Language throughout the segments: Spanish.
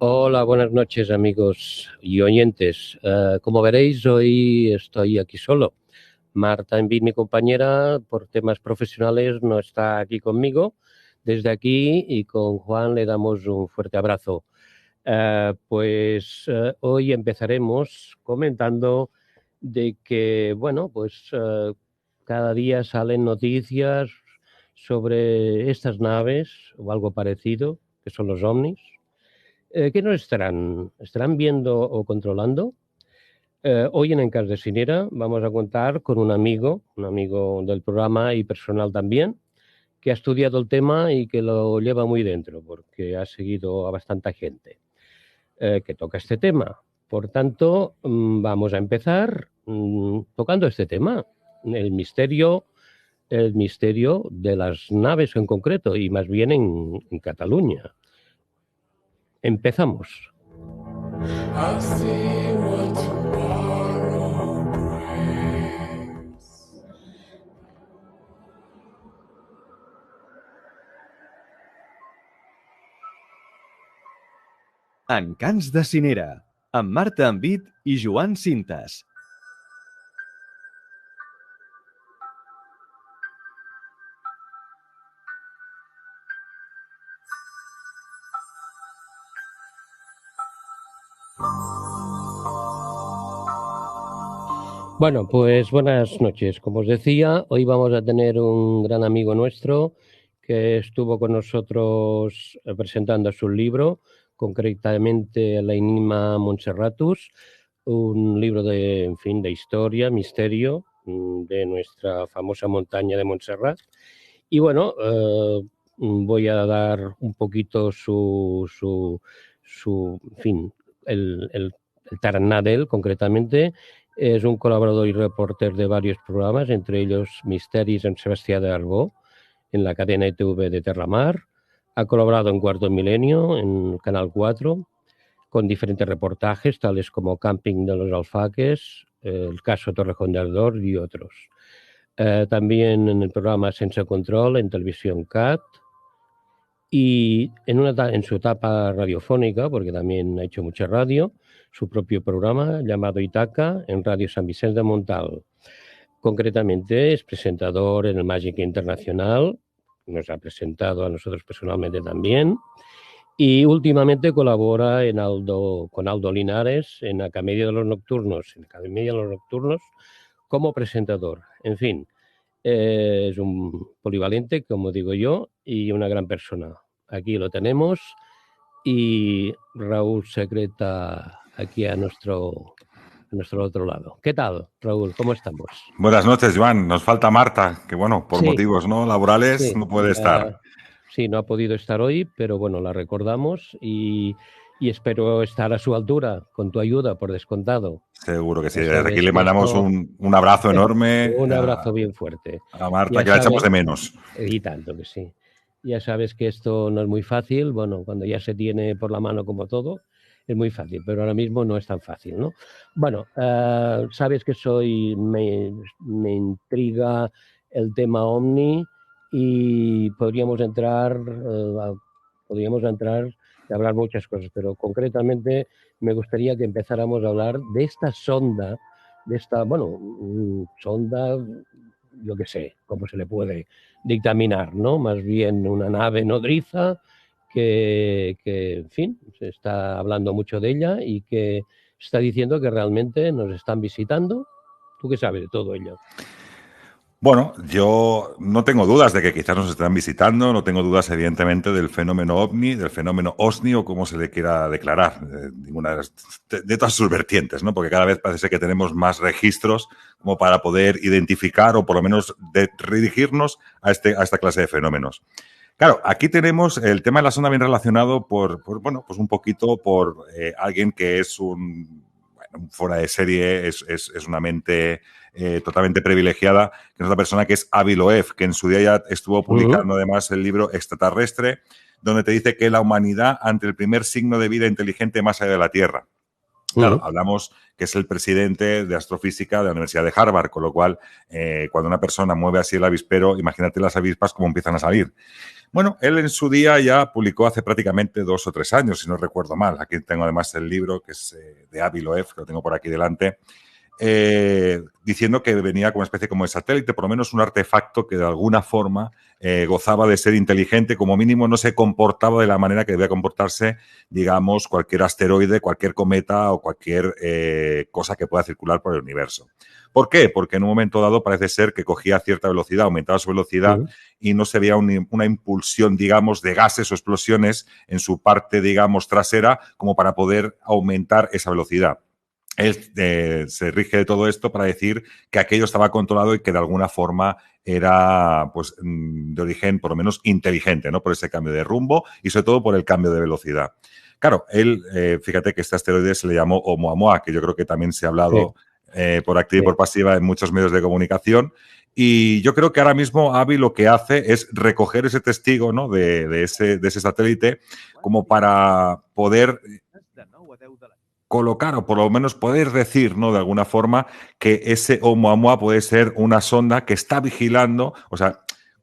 Hola, buenas noches amigos y oyentes. Como veréis, hoy estoy aquí solo. Marta Envid, mi compañera, por temas profesionales no está aquí conmigo. Desde aquí y con Juan le damos un fuerte abrazo. Hoy empezaremos comentando de que, cada día salen noticias sobre estas naves o algo parecido, que son los ovnis. ¿Qué nos estarán viendo o controlando? Hoy en Encas de Sinera vamos a contar con un amigo del programa y personal también, que ha estudiado el tema y que lo lleva muy dentro, porque ha seguido a bastante gente que toca este tema. Por tanto, vamos a empezar tocando este tema, el misterio de las naves en concreto, y más bien en Cataluña. Empezamos. I'll see what tomorrow brings. Encants de Sinera, amb Marta Envid i Joan Cintas. Bueno, pues buenas noches. Como os decía, hoy vamos a tener un gran amigo nuestro que estuvo con nosotros presentando su libro, concretamente La Enigma Montserratus, un libro de historia, misterio de nuestra famosa montaña de Montserrat. Y bueno, voy a dar un poquito el tarannà de él concretamente. Es un colaborador y reporter de varios programas, entre ellos Misteris en Sebastián de Arbó, en la cadena ITV de Terramar. Ha colaborado en Cuarto Milenio, en Canal 4, con diferentes reportajes, tales como Camping de los Alfaques, el caso Torrejón de Ardor y otros. También en el programa Sense Control, en Televisión CAT, y en su etapa radiofónica, porque también ha hecho mucha radio, su propio programa llamado Itaca en Radio San Vicente de Montal. Concretamente es presentador en el Mágica Internacional, nos ha presentado a nosotros personalmente también, y últimamente colabora con Aldo Linares en Academia de los Nocturnos, como presentador. En fin, es un polivalente, como digo yo, y una gran persona. Aquí lo tenemos y Raúl Secreta aquí a nuestro otro lado. ¿Qué tal, Raúl? ¿Cómo estamos? Buenas noches, Joan. Nos falta Marta, que bueno, por motivos laborales no puede estar. Sí, no ha podido estar hoy, pero bueno, la recordamos y espero estar a su altura, con tu ayuda, por descontado. Seguro que sí. Desde aquí le mandamos un abrazo enorme. Un abrazo bien fuerte. A Marta, que la echamos de menos. Y tanto que sí. Ya sabes que esto no es muy fácil. Bueno, cuando ya se tiene por la mano como todo, es muy fácil, pero ahora mismo no es tan fácil, ¿no? Bueno, sabes que me intriga el tema OVNI y podríamos entrar y hablar muchas cosas, pero concretamente me gustaría que empezáramos a hablar de esta sonda, sonda, yo qué sé, cómo se le puede dictaminar, ¿no? Más bien una nave nodriza que, en fin, se está hablando mucho de ella y que está diciendo que realmente nos están visitando. ¿Tú qué sabes de todo ello? Bueno, yo no tengo dudas de que quizás nos están visitando, no tengo dudas evidentemente del fenómeno OVNI, del fenómeno OSNI o como se le quiera declarar, ninguna de todas sus vertientes, ¿no? Porque cada vez parece que tenemos más registros como para poder identificar o por lo menos redirigirnos a esta clase de fenómenos. Claro, aquí tenemos el tema de la sonda bien relacionado por un poquito por alguien que es un fuera de serie, es una mente totalmente privilegiada, que es otra persona que es Avi Loeb, que en su día ya estuvo publicando además el libro Extraterrestre, donde te dice que la humanidad ante el primer signo de vida inteligente más allá de la Tierra. Claro, hablamos que es el presidente de astrofísica de la Universidad de Harvard, con lo cual, cuando una persona mueve así el avispero, imagínate las avispas cómo empiezan a salir. Bueno, él en su día ya publicó hace prácticamente 2 o 3 años, si no recuerdo mal. Aquí tengo además el libro, que es de Avi Loeb, que lo tengo por aquí delante, diciendo que venía como una especie como de satélite, por lo menos un artefacto que de alguna forma gozaba de ser inteligente, como mínimo no se comportaba de la manera que debía comportarse, digamos, cualquier asteroide, cualquier cometa o cualquier cosa que pueda circular por el universo. ¿Por qué? Porque en un momento dado parece ser que cogía cierta velocidad, aumentaba su velocidad y no se veía una impulsión, digamos, de gases o explosiones en su parte, digamos, trasera como para poder aumentar esa velocidad. Él se rige de todo esto para decir que aquello estaba controlado y que de alguna forma era pues, de origen por lo menos inteligente, ¿no? Por ese cambio de rumbo y sobre todo por el cambio de velocidad. Claro, él, fíjate que este asteroide se le llamó Oumuamua, que yo creo que también se ha hablado por activa y por pasiva en muchos medios de comunicación. Y yo creo que ahora mismo Avi lo que hace es recoger ese testigo, ¿no? de ese satélite como para poder colocar o por lo menos poder decir, ¿no? De alguna forma que ese Oumuamua puede ser una sonda que está vigilando, o sea,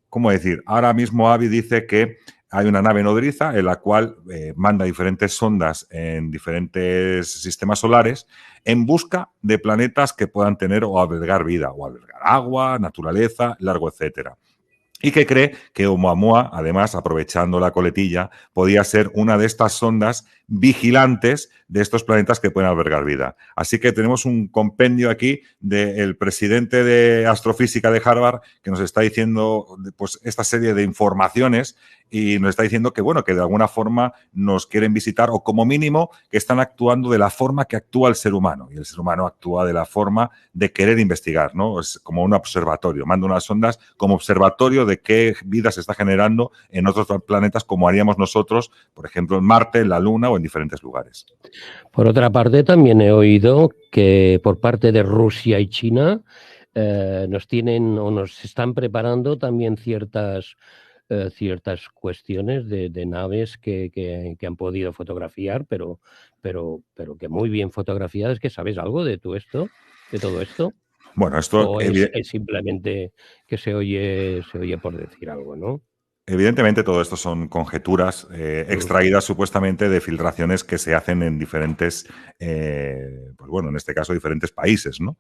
¿cómo decir? Ahora mismo Avi dice que hay una nave nodriza en la cual manda diferentes sondas en diferentes sistemas solares en busca de planetas que puedan tener o albergar vida, o albergar agua, naturaleza, largo, etcétera. Y que cree que Oumuamua, además, aprovechando la coletilla, podía ser una de estas sondas vigilantes de estos planetas que pueden albergar vida. Así que tenemos un compendio aquí del presidente de astrofísica de Harvard que nos está diciendo pues, esta serie de informaciones y nos está diciendo que, bueno, que de alguna forma nos quieren visitar o como mínimo que están actuando de la forma que actúa el ser humano. Y el ser humano actúa de la forma de querer investigar, ¿no? Es como un observatorio. Manda unas sondas como observatorio de qué vida se está generando en otros planetas como haríamos nosotros, por ejemplo, en Marte, en la Luna o en diferentes lugares. Por otra parte, también he oído que por parte de Rusia y China nos tienen o nos están preparando también ciertas cuestiones de naves que han podido fotografiar, pero que muy bien fotografiadas. ¿Que sabes algo de todo esto? Bueno, esto ¿O es simplemente que se oye por decir algo, no? Evidentemente todo esto son conjeturas extraídas supuestamente de filtraciones que se hacen en diferentes, pues bueno, en este caso diferentes países, ¿no?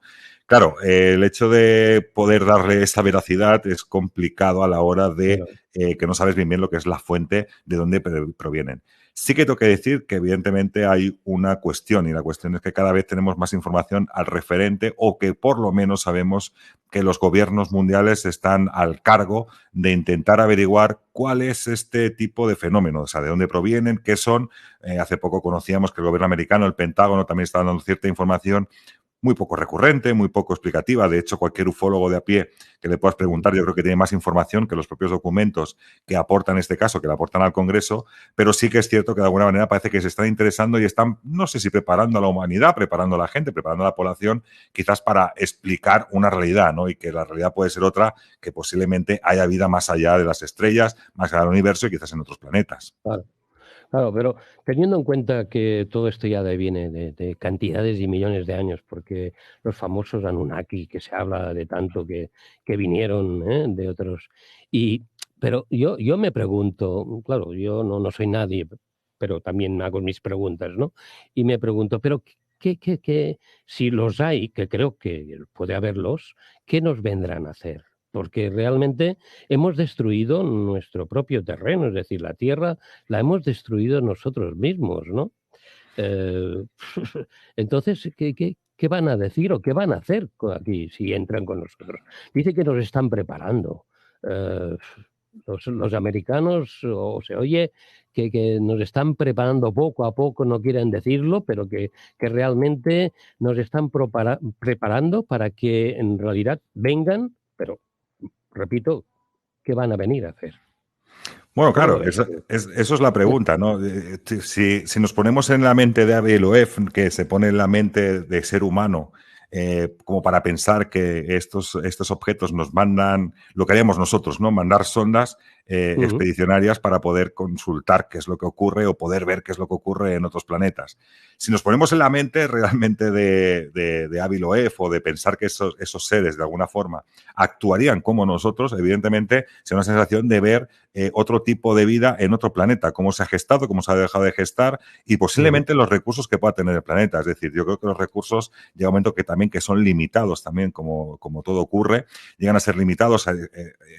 Claro, el hecho de poder darle esa veracidad es complicado a la hora de que no sabes bien lo que es la fuente de dónde provienen. Sí que tengo que decir que evidentemente hay una cuestión y la cuestión es que cada vez tenemos más información al referente o que por lo menos sabemos que los gobiernos mundiales están al cargo de intentar averiguar cuál es este tipo de fenómenos, o sea, de dónde provienen, qué son. Hace poco conocíamos que el gobierno americano, el Pentágono, también está dando cierta información muy poco recurrente, muy poco explicativa. De hecho, cualquier ufólogo de a pie que le puedas preguntar, yo creo que tiene más información que los propios documentos que aportan en este caso, que le aportan al Congreso, pero sí que es cierto que de alguna manera parece que se están interesando y están, no sé si preparando a la humanidad, preparando a la gente, preparando a la población, quizás para explicar una realidad, ¿no? Y que la realidad puede ser otra, que posiblemente haya vida más allá de las estrellas, más allá del universo y quizás en otros planetas. Claro, pero teniendo en cuenta que todo esto ya viene de cantidades y millones de años, porque los famosos Anunnaki, que se habla de tanto que vinieron de otros, pero yo me pregunto, claro, yo no soy nadie, pero también hago mis preguntas, ¿no? Y me pregunto, pero ¿qué si los hay, que creo que puede haberlos, qué nos vendrán a hacer? Porque realmente hemos destruido nuestro propio terreno, es decir, la Tierra la hemos destruido nosotros mismos, ¿no? Entonces, ¿qué van a decir o qué van a hacer aquí si entran con nosotros? Dice que nos están preparando. Los americanos, o se oye que nos están preparando poco a poco, no quieren decirlo, pero que realmente nos están preparando para que en realidad vengan, pero repito, ¿qué van a venir a hacer? Bueno, claro, eso es la pregunta, ¿no? Si nos ponemos en la mente de Avi Loeb, que se pone en la mente de ser humano, como para pensar que estos objetos nos mandan, lo que haríamos nosotros, ¿no? Mandar sondas, expedicionarias para poder consultar qué es lo que ocurre o poder ver qué es lo que ocurre en otros planetas. Si nos ponemos en la mente realmente de Avi Loeb o de pensar que esos seres de alguna forma actuarían como nosotros, evidentemente sería una sensación de ver otro tipo de vida en otro planeta, cómo se ha gestado, cómo se ha dejado de gestar y posiblemente los recursos que pueda tener el planeta. Es decir, yo creo que los recursos llega un momento que también que son limitados también, como todo ocurre, llegan a ser limitados.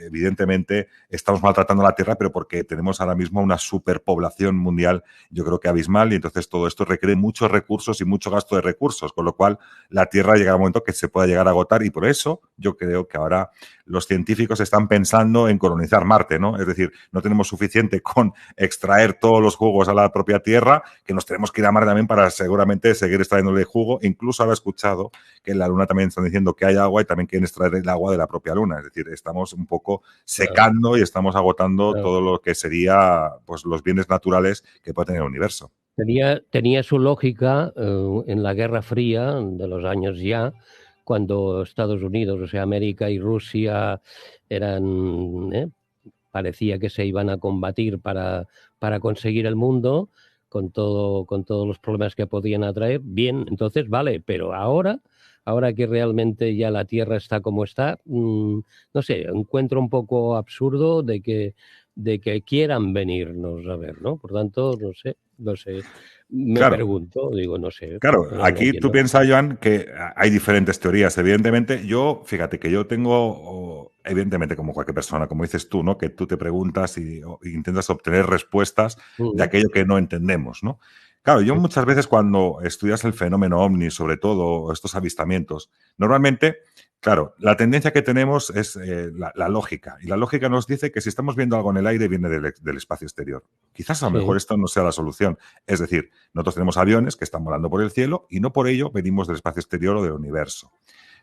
Evidentemente estamos maltratando a la Tierra, pero porque tenemos ahora mismo una superpoblación mundial, yo creo que abismal, y entonces todo esto requiere muchos recursos y mucho gasto de recursos, con lo cual la Tierra llega a un momento que se pueda llegar a agotar y por eso yo creo que ahora los científicos están pensando en colonizar Marte, ¿no? Es decir, no tenemos suficiente con extraer todos los jugos a la propia Tierra, que nos tenemos que ir a Marte también para seguramente seguir extrayéndole jugo. Incluso ahora he escuchado que en la Luna también están diciendo que hay agua y también quieren extraer el agua de la propia Luna. Es decir, estamos un poco secando y estamos agotando todo lo que sería pues los bienes naturales que puede tener el universo. Tenía su lógica en la Guerra Fría de los años ya, cuando Estados Unidos, o sea, América y Rusia parecía que se iban a combatir para conseguir el mundo con todos los problemas que podían atraer. Bien, entonces vale, pero ahora que realmente ya la Tierra está como está, no sé, encuentro un poco absurdo de que quieran venirnos a ver, ¿no? Por tanto, no sé, me pregunto, digo, no sé. Claro, no aquí entiendo. tú piensas, Joan, que hay diferentes teorías. Evidentemente, fíjate que yo tengo, evidentemente, como cualquier persona, como dices tú, ¿no? Que tú te preguntas y intentas obtener respuestas de aquello que no entendemos, ¿no? Claro, yo muchas veces cuando estudias el fenómeno OVNI, sobre todo estos avistamientos, normalmente, claro, la tendencia que tenemos es la lógica. Y la lógica nos dice que si estamos viendo algo en el aire, viene del espacio exterior. Quizás a lo mejor esto no sea la solución. Es decir, nosotros tenemos aviones que están volando por el cielo y no por ello venimos del espacio exterior o del universo.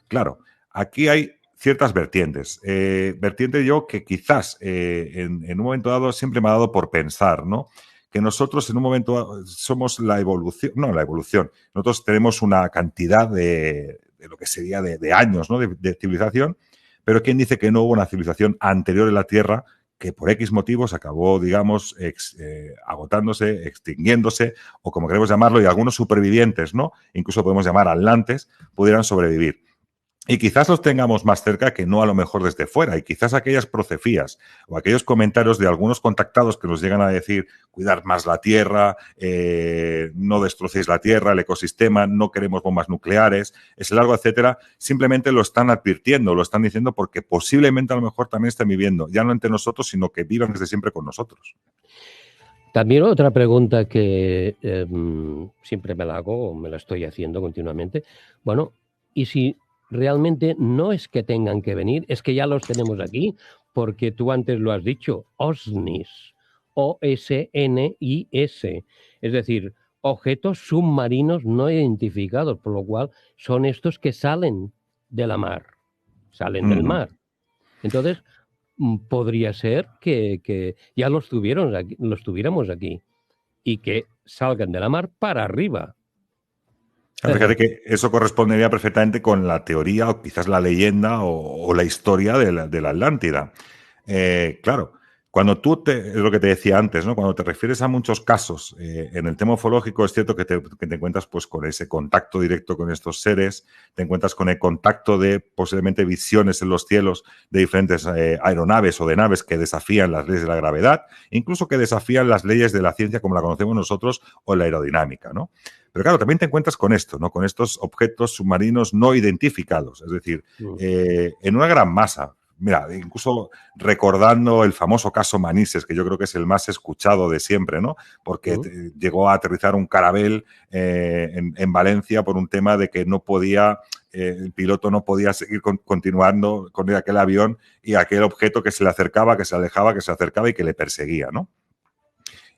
Claro, aquí hay ciertas vertientes. Vertiente yo que quizás en un momento dado siempre me ha dado por pensar, ¿no? Que nosotros en un momento somos la evolución, no la evolución, nosotros tenemos una cantidad de lo que sería de años, ¿no? de civilización, pero ¿quién dice que no hubo una civilización anterior en la Tierra que por X motivos acabó, digamos, agotándose, extinguiéndose, o como queremos llamarlo, y algunos supervivientes, ¿no? Incluso podemos llamar atlantes, pudieran sobrevivir? Y quizás los tengamos más cerca que no a lo mejor desde fuera. Y quizás aquellas profecías o aquellos comentarios de algunos contactados que nos llegan a decir cuidar más la Tierra, no destrocéis la Tierra, el ecosistema, no queremos bombas nucleares, ese largo, etcétera, simplemente lo están advirtiendo, lo están diciendo porque posiblemente a lo mejor también estén viviendo, ya no entre nosotros, sino que vivan desde siempre con nosotros. También otra pregunta que siempre me la hago, o me la estoy haciendo continuamente. Bueno, ¿y si realmente no es que tengan que venir, es que ya los tenemos aquí? Porque tú antes lo has dicho, OSNIs, OSNIS, es decir, objetos submarinos no identificados, por lo cual son estos que salen de la mar, salen del mar. Entonces, podría ser que ya los tuviéramos aquí y que salgan de la mar para arriba. Fíjate que eso correspondería perfectamente con la teoría o quizás la leyenda o la historia de la Atlántida. Claro, cuando es lo que te decía antes, ¿no? Cuando te refieres a muchos casos en el tema ufológico, es cierto que te encuentras pues, con ese contacto directo con estos seres, te encuentras con el contacto de posiblemente visiones en los cielos de diferentes aeronaves o de naves que desafían las leyes de la gravedad, incluso que desafían las leyes de la ciencia como la conocemos nosotros o la aerodinámica, ¿no? Pero claro, también te encuentras con esto, ¿no? Con estos objetos submarinos no identificados, es decir, en una gran masa. Mira, incluso recordando el famoso caso Manises, que yo creo que es el más escuchado de siempre, ¿no? Porque llegó a aterrizar un Carabel en Valencia por un tema de que no podía, el piloto no podía seguir continuando con aquel avión y aquel objeto que se le acercaba, que se alejaba, que se acercaba y que le perseguía, ¿no?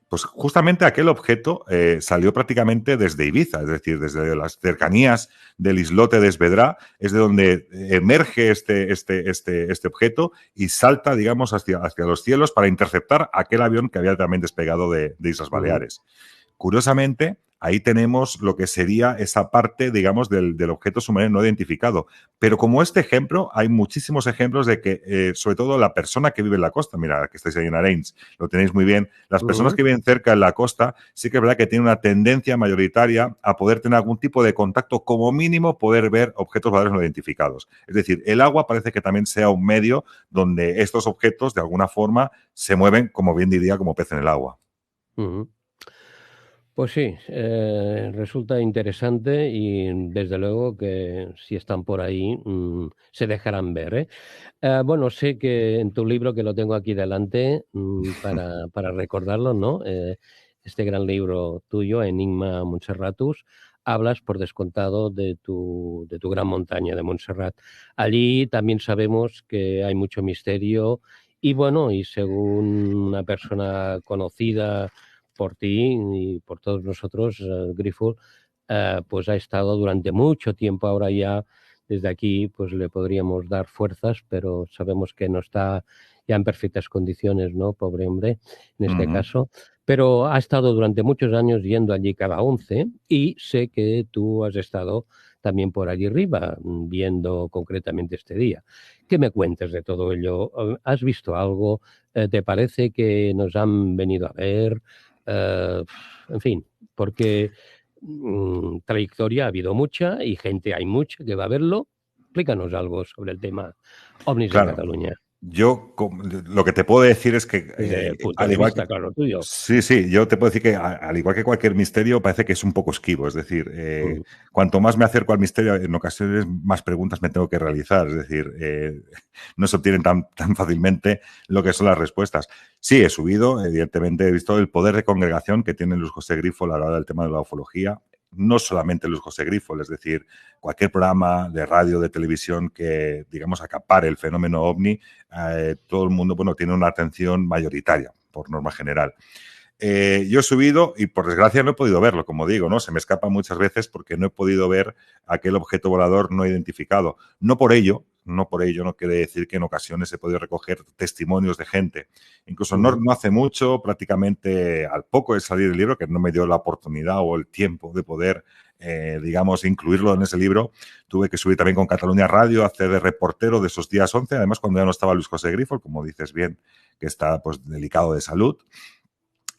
Pues justamente aquel objeto salió prácticamente desde Ibiza, es decir, desde las cercanías del islote de Esvedra, es de donde emerge este objeto y salta, digamos, hacia los cielos para interceptar aquel avión que había también despegado de Islas Baleares. curiosamente, ahí tenemos lo que sería esa parte, digamos, del objeto submarino no identificado. Pero como este ejemplo, hay muchísimos ejemplos de que, sobre todo la persona que vive en la costa, mira, que estáis ahí en Arenys, lo tenéis muy bien, las personas que viven cerca de la costa, sí que es verdad que tienen una tendencia mayoritaria a poder tener algún tipo de contacto, como mínimo poder ver objetos voladores no identificados. Es decir, el agua parece que también sea un medio donde estos objetos, de alguna forma, se mueven, como bien diría, como pez en el agua. Ujú. Pues sí, resulta interesante y desde luego que si están por ahí se dejarán ver, ¿eh? Bueno, sé que en tu libro, que lo tengo aquí delante, para recordarlo, ¿no? Este gran libro tuyo, Enigma Montserratus, hablas por descontado de tu gran montaña de Montserrat. Allí también sabemos que hay mucho misterio y bueno, y según una persona conocida por ti y por todos nosotros, Grifo, pues ha estado durante mucho tiempo. Ahora ya desde aquí pues le podríamos dar fuerzas, pero sabemos que no está ya en perfectas condiciones, ¿no? Pobre hombre, en este Ujú. caso. Pero ha estado durante muchos años yendo allí cada 11 y sé que tú has estado también por allí arriba, viendo concretamente este día. ¿Qué me cuentas de todo ello? ¿Has visto algo? ¿Te parece que nos han venido a ver? Eh, en fin, porque trayectoria ha habido mucha y gente hay mucha que va a verlo. Explícanos algo sobre el tema ovnis en Claro, Cataluña, lo que te puedo decir es que, desde el punto al de igual que... vista, claro, tuyo. Sí, sí, yo te puedo decir que al igual que cualquier misterio parece que es un poco esquivo, es decir, Mm, cuanto más me acerco al misterio, en ocasiones más preguntas me tengo que realizar, es decir, no se obtienen tan fácilmente lo que son las respuestas. Sí, he subido, evidentemente he visto el poder de congregación que tiene Luis José Grifo a la hora del tema de la ufología, no solamente Luis José Grifo, es decir, cualquier programa de radio, de televisión que, digamos, acapare el fenómeno ovni, todo el mundo, bueno, tiene una atención mayoritaria, por norma general. Yo he subido y por desgracia no he podido verlo, como digo, ¿no? Se me escapa muchas veces porque no he podido ver aquel objeto volador no identificado. No por ello no quiere decir que en ocasiones he podido recoger testimonios de gente. Incluso ujú. no hace mucho, prácticamente al poco de salir el libro, que no me dio la oportunidad o el tiempo de poder, digamos, incluirlo en ese libro, tuve que subir también con Cataluña Radio, hacer de reportero de esos días 11, además cuando ya no estaba Luis José Grifo, como dices bien, que está pues delicado de salud.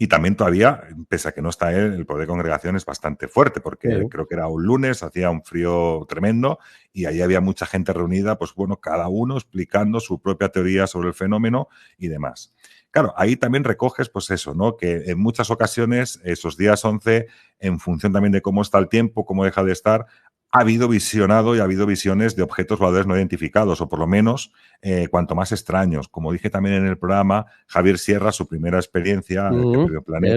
Y también todavía, pese a que no está él, el poder de congregación es bastante fuerte, porque Sí. creo que era un lunes, hacía un frío tremendo y ahí había mucha gente reunida, pues bueno, cada uno explicando su propia teoría sobre el fenómeno y demás. Claro, ahí también recoges, pues eso, ¿no? Que en muchas ocasiones, esos días 11, en función también de cómo está el tiempo, cómo deja de estar, ha habido visionado y ha habido visiones de objetos voladores no identificados, o por lo menos cuanto más extraños. Como dije también en el programa, Javier Sierra, su primera experiencia, que Ujú. perdió el planeta,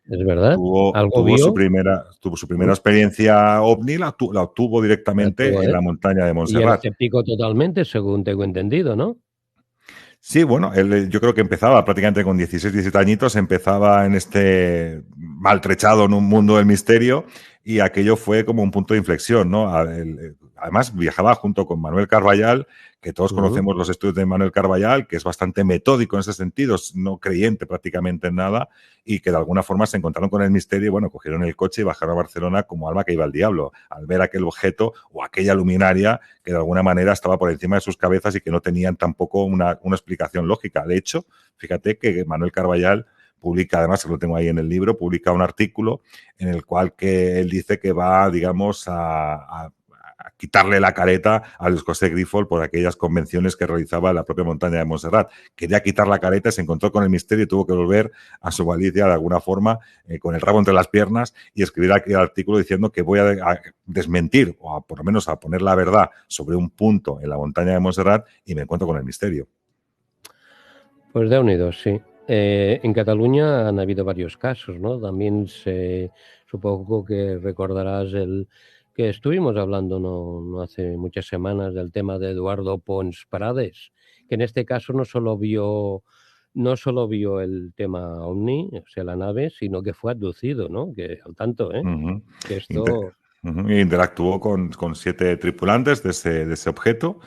Es verdad. ¿Algo tuvo vio? su primera Ujú. experiencia ovni, la obtuvo La tuvo, directamente en ¿eh? la montaña de Y era Montserrat. escéptico totalmente, según tengo entendido, ¿no? Sí, bueno, él, yo creo que empezaba prácticamente con 16, 17 añitos, empezaba en este maltrechado en un mundo del misterio y aquello fue como un punto de inflexión, ¿no? Además, viajaba junto con Manuel Carballal, que todos Ujú. conocemos los estudios de Manuel Carballal, que es bastante metódico en ese sentido, no creyente prácticamente en nada, y que de alguna forma se encontraron con el misterio y, bueno, cogieron el coche y bajaron a Barcelona como alma que iba al diablo, al ver aquel objeto o aquella luminaria que de alguna manera estaba por encima de sus cabezas y que no tenían tampoco una explicación lógica. De hecho, fíjate que Manuel Carballal publica, además lo tengo ahí en el libro, publica un artículo en el cual que él dice que va, digamos, a quitarle la careta a Luis José Grifol por aquellas convenciones que realizaba en la propia montaña de Montserrat. Quería quitar la careta, se encontró con el misterio y tuvo que volver a su Galicia de alguna forma, con el rabo entre las piernas, y escribir aquí el artículo diciendo que voy a desmentir, o por lo menos a poner la verdad sobre un punto en la montaña de Montserrat, y me encuentro con el misterio. Pues Déu-n'hi-do, sí. En Cataluña han habido varios casos, ¿no? También supongo que recordarás el que estuvimos hablando no hace muchas semanas del tema de Eduardo Pons Prades, que en este caso no solo vio el tema OVNI, o sea, la nave, sino que fue abducido, ¿no? Que al tanto, ¿eh? Uh-huh. Que esto... Interactuó con 7 tripulantes de ese objeto.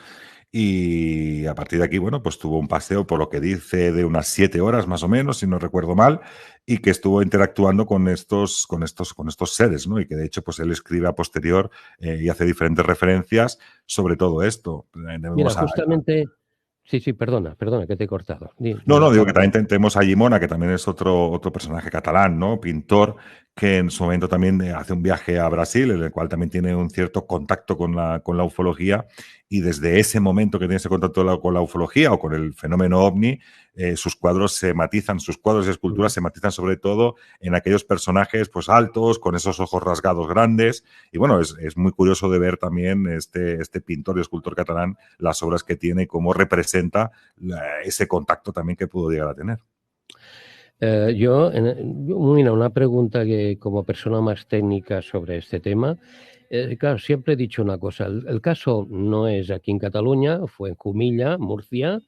y a partir de aquí, bueno, pues tuvo un paseo por lo que dice de unas 7 horas más o menos, si no recuerdo mal, y que estuvo interactuando con estos seres, ¿no? Y que de hecho, pues él escribe a posterior y hace diferentes referencias sobre todo esto. Mira, Tenemos justamente... Sí, sí, perdona que te he cortado. no, digo Acaba, que acaba. también tenemos a Llimona, que también es otro personaje catalán, ¿no? Pintor, que en su momento también hace un viaje a Brasil, en el cual también tiene un cierto contacto con la ufología, y desde ese momento que tiene ese contacto con la ufología o con el fenómeno ovni, sus cuadros y esculturas se matizan sobre todo en aquellos personajes pues altos, con esos ojos rasgados grandes, y bueno, es muy curioso de ver también este pintor y escultor catalán, las obras que tiene y cómo representa ese contacto también que pudo llegar a tener. Mira, una pregunta que como persona más técnica sobre este tema, claro, siempre he dicho una cosa, el caso no es aquí en Cataluña, fue en Cumilla, Murcia,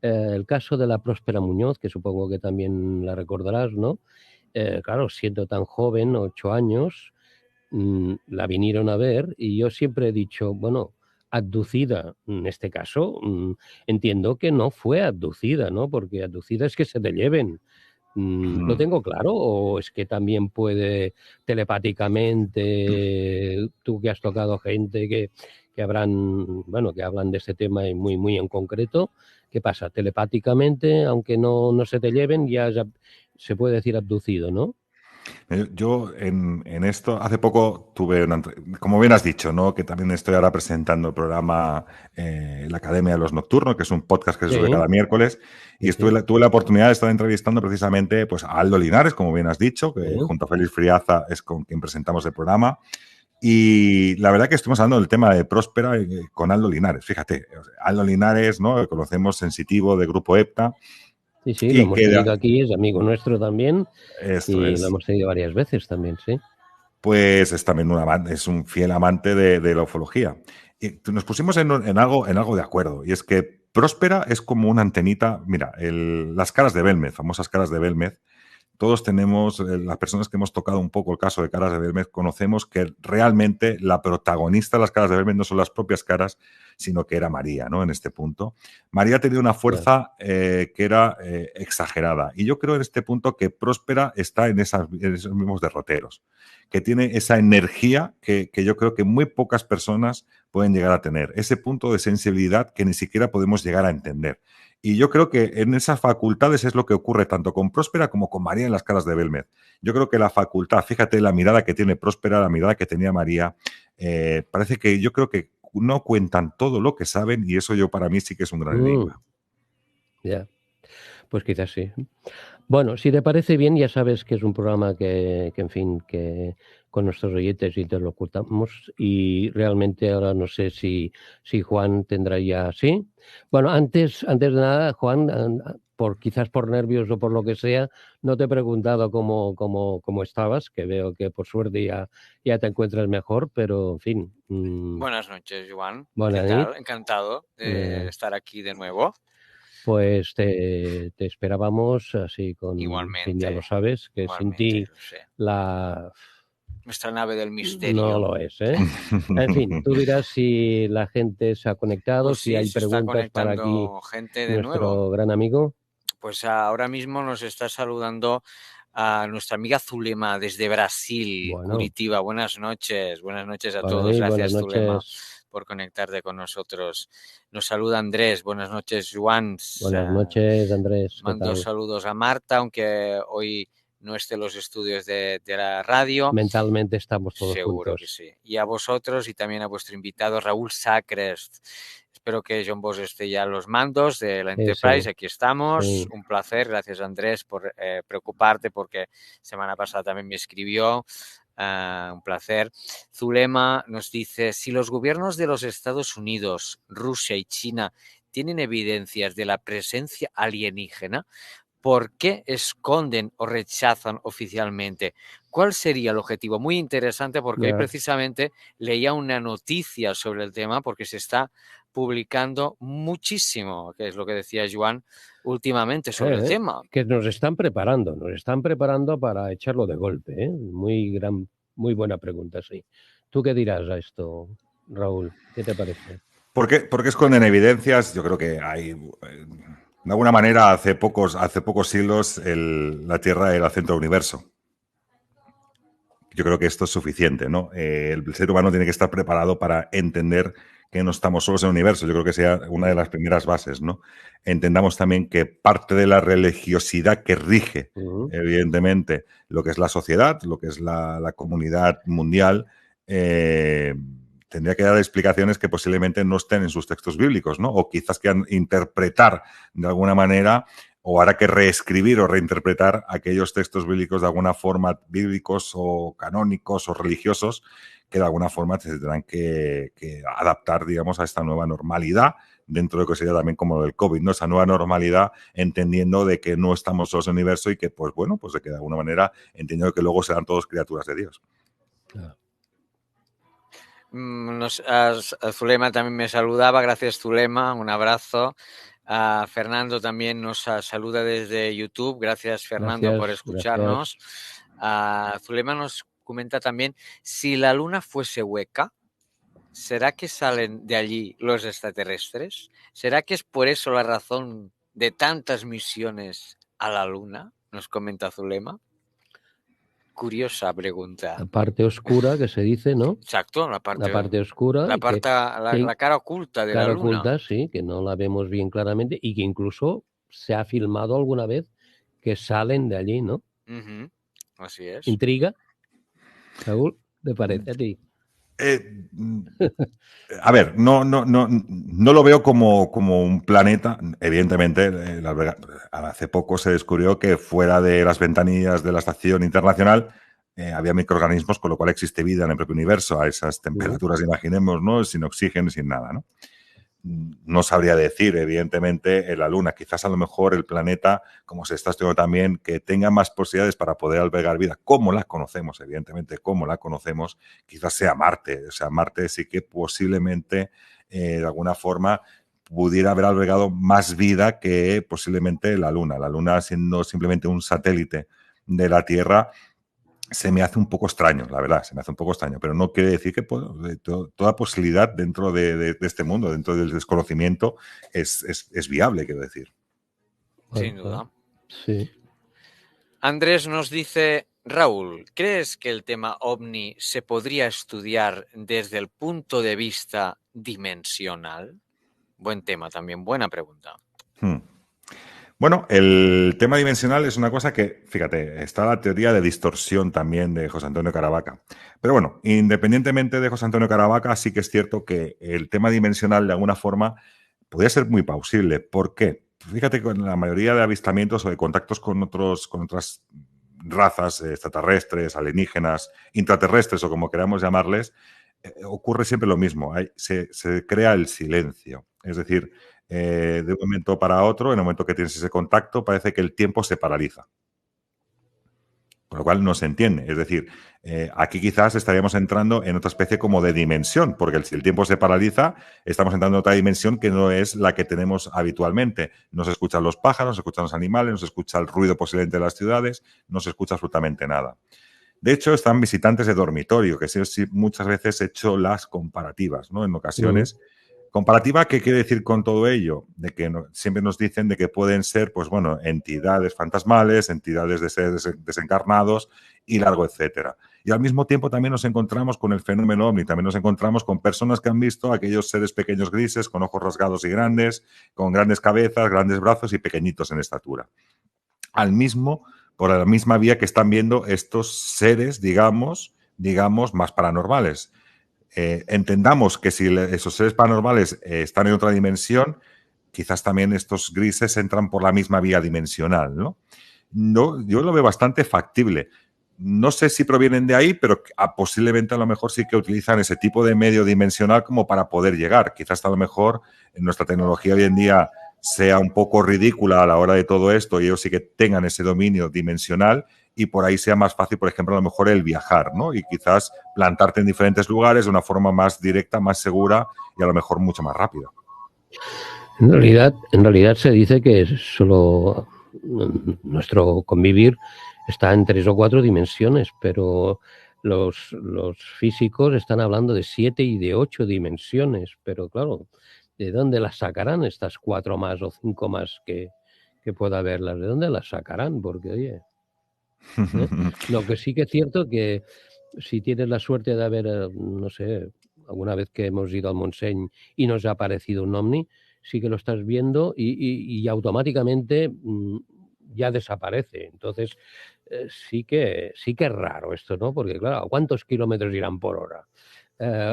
el caso de la Próspera Muñoz, que supongo que también la recordarás, ¿no? Claro, siendo tan joven, 8 años, la vinieron a ver y yo siempre he dicho, bueno, abducida, en este caso, entiendo que no fue abducida, ¿no? Porque abducida es que se te lleven. ¿Lo tengo claro o es que también puede telepáticamente, tú que has tocado gente que habrán, bueno, que hablan de este tema y muy, muy en concreto, ¿qué pasa? Telepáticamente, aunque no se te lleven, se puede decir abducido, ¿no? Yo en esto, hace poco tuve como bien has dicho, ¿no? Que también estoy ahora presentando el programa La Academia de los Nocturnos, que es un podcast que se sube Sí, cada miércoles, y sí, tuve la oportunidad de estar entrevistando precisamente pues, a Aldo Linares, como bien has dicho, que sí. junto a Félix Friaza es con quien presentamos el programa. Y la verdad que estuvimos hablando del tema de Próspera con Aldo Linares. Fíjate, Aldo Linares, ¿no? Lo conocemos, sensitivo de Grupo EPTA, Sí, sí, lo y hemos tenido aquí, es amigo nuestro también esto y lo es. hemos tenido varias veces también, sí. Pues es también es un fiel amante de la ufología. Y nos pusimos en algo de acuerdo, y es que Próspera es como una antenita. Mira, las caras de Belmez, famosas caras de Belmez, todos tenemos, las personas que hemos tocado un poco el caso de Caras de Belmez, conocemos que realmente la protagonista de las Caras de Belmez no son las propias caras, sino que era María, ¿no? En este punto. María tenía una Ya. fuerza que era exagerada. Y yo creo en este punto que Próspera está en esos mismos derroteros, que tiene esa energía que yo creo que muy pocas personas pueden llegar a tener. Ese punto de sensibilidad que ni siquiera podemos llegar a entender. Y yo creo que en esas facultades es lo que ocurre tanto con Próspera como con María en las caras de Belmez. Yo creo que la facultad, fíjate la mirada que tiene Próspera, la mirada que tenía María, parece que yo creo que no cuentan todo lo que saben, y eso yo para mí sí que es un gran Mm, enigma. ya, pues quizás sí. Bueno, si te parece bien, ya sabes que es un programa en fin, que con nuestros oyentes interlocutamos y realmente ahora no sé si Juan tendrá ya, ¿sí? Bueno, antes de nada, Juan, quizás por nervios o por lo que sea, no te he preguntado cómo estabas, que veo que por suerte ya te encuentras mejor, pero en fin. Buenas noches, Joan. Buena ¿Qué nit. tal? Encantado de estar aquí de nuevo. Pues te esperábamos así en fin, ya lo Igualmente, sabes, que sin igualmente, ti lo sé. la Nuestra nave del no misterio. lo es, ¿eh? En fin, tú dirás si la gente se ha conectado, Pues si sí, hay se está preguntas para aquí conectando gente de nuevo. nuestro gran amigo. Pues ahora mismo nos está saludando a nuestra amiga Zulema desde Brasil, Bueno, Curitiba. Buenas noches a buena todos. nit, buenas Gracias, Zulema, noches. por conectarte con nosotros. Nos saluda Andrés. Buenas noches, Joan. Buenas noches, Andrés, ¿qué Mando tal? saludos a Marta, aunque hoy no esté en los estudios de la radio. Mentalmente estamos todos Seguro que juntos. sí. Y a vosotros y también a vuestro invitado Raúl Sacrest. Espero que John Bosch esté ya a los mandos de la Sí, Enterprise. sí, Aquí estamos. sí. Un placer. Gracias, Andrés, por preocuparte, porque semana pasada también me escribió. Un placer. Zulema nos dice, si los gobiernos de los Estados Unidos, Rusia y China tienen evidencias de la presencia alienígena, ¿por qué esconden o rechazan oficialmente? ¿Cuál sería el objetivo? Muy interesante, porque hoy Ya. precisamente leía una noticia sobre el tema, porque se está publicando muchísimo, que es lo que decía Joan últimamente sobre el tema. Que nos están preparando para echarlo de golpe, ¿eh? Muy buena pregunta, sí. ¿Tú qué dirás a esto, Raúl? ¿Qué te parece? Porque esconden evidencias. Yo creo que hay, de alguna manera, hace pocos siglos la Tierra era el centro del universo. Yo creo que esto es suficiente, ¿no? El ser humano tiene que estar preparado para entender que no estamos solos en el universo. Yo creo que sea una de las primeras bases, ¿no? Entendamos también que parte de la religiosidad que rige, evidentemente, lo que es la sociedad, lo que es la comunidad mundial, tendría que dar explicaciones que posiblemente no estén en sus textos bíblicos, ¿no? O quizás quieran interpretar de alguna manera, o habrá que reescribir o reinterpretar aquellos textos bíblicos de alguna forma, bíblicos o canónicos o religiosos, que de alguna forma se tendrán que adaptar, digamos, a esta nueva normalidad, dentro de lo que sería también como el COVID, ¿no? Esa nueva normalidad, entendiendo de que no estamos solos en el universo y que, pues bueno, pues de que de alguna manera, entendiendo que luego serán todos criaturas de Dios. Claro. Zulema también me saludaba, gracias Zulema, un abrazo. Fernando también nos saluda desde YouTube, gracias Fernando por escucharnos. Zulema nos comenta también, si la luna fuese hueca, ¿será que salen de allí los extraterrestres? ¿Será que es por eso la razón de tantas misiones a la luna? Nos comenta Zulema. Curiosa pregunta. La parte oscura que se dice, ¿no? Exacto, la parte oscura. la cara oculta de la luna. Oculta, sí, que no la vemos bien claramente y que incluso se ha filmado alguna vez que salen de allí, ¿no? Así es. ¿Intriga? Raúl, ¿te parece a ti? A ver, no lo veo como un planeta. Evidentemente, hace poco se descubrió que fuera de las ventanillas de la Estación Internacional había microorganismos, con lo cual existe vida en el propio universo a esas temperaturas, imaginemos, ¿no? Sin oxígeno y sin nada, ¿no? No sabría decir, evidentemente, en la Luna. Quizás a lo mejor el planeta, como se está estudiando también, que tenga más posibilidades para poder albergar vida, como la conocemos, evidentemente, como la conocemos, quizás sea Marte. O sea, Marte sí que posiblemente, de alguna forma, pudiera haber albergado más vida que posiblemente la Luna. La Luna, siendo simplemente un satélite de la Tierra, se me hace un poco extraño, la verdad, se me hace un poco extraño, pero no quiere decir que toda posibilidad dentro de este mundo, dentro del desconocimiento, es viable, quiero decir. Sin duda. Sí. Andrés nos dice, Raúl, ¿crees que el tema OVNI se podría estudiar desde el punto de vista dimensional? Buen tema también, buena pregunta. Bueno, el tema dimensional es una cosa que, fíjate, está la teoría de distorsión también de José Antonio Caravaca. Pero bueno, independientemente de José Antonio Caravaca, sí que es cierto que el tema dimensional, de alguna forma, podría ser muy plausible. ¿Por qué? Fíjate que en la mayoría de avistamientos o de contactos con otras razas extraterrestres, alienígenas, intraterrestres o como queramos llamarles, ocurre siempre lo mismo. Se crea el silencio. Es decir, de un momento para otro, en el momento que tienes ese contacto, parece que el tiempo se paraliza. Con lo cual no se entiende. Es decir, aquí quizás estaríamos entrando en otra especie como de dimensión, porque si el tiempo se paraliza, estamos entrando en otra dimensión que no es la que tenemos habitualmente. No se escuchan los pájaros, no se escuchan los animales, no se escucha el ruido posiblemente de las ciudades, no se escucha absolutamente nada. De hecho, están visitantes de dormitorio, que sí, muchas veces he hecho las comparativas, ¿no? En ocasiones. ¿Comparativa qué quiere decir con todo ello? De que siempre nos dicen de que pueden ser, pues bueno, entidades fantasmales, entidades de seres desencarnados y largo, etcétera. Y al mismo tiempo también nos encontramos con el fenómeno OVNI, también nos encontramos con personas que han visto aquellos seres pequeños grises, con ojos rasgados y grandes, con grandes cabezas, grandes brazos y pequeñitos en estatura. Por la misma vía que están viendo estos seres, digamos, más paranormales. Entendamos que si esos seres paranormales están en otra dimensión, quizás también estos grises entran por la misma vía dimensional, ¿no? Yo lo veo bastante factible. No sé si provienen de ahí, pero posiblemente a lo mejor sí que utilizan ese tipo de medio dimensional como para poder llegar. Quizás a lo mejor en nuestra tecnología hoy en día sea un poco ridícula a la hora de todo esto y ellos sí que tengan ese dominio dimensional y por ahí sea más fácil, por ejemplo, a lo mejor el viajar, ¿no? Y quizás plantarte en diferentes lugares de una forma más directa, más segura y a lo mejor mucho más rápida. En realidad se dice que solo nuestro convivir está en 3 o 4 dimensiones, pero los físicos están hablando de 7 y de 8 dimensiones, pero claro, ¿de dónde las sacarán estas 4 más o 5 más que pueda haberlas? ¿De dónde las sacarán? Porque, oye, lo que sí que es cierto que si tienes la suerte de haber, no sé, alguna vez que hemos ido al Montseny y nos ha aparecido un ovni, sí que lo estás viendo y automáticamente ya desaparece. Entonces, sí que es raro esto, ¿no? Porque, claro, ¿a cuántos kilómetros irán por hora?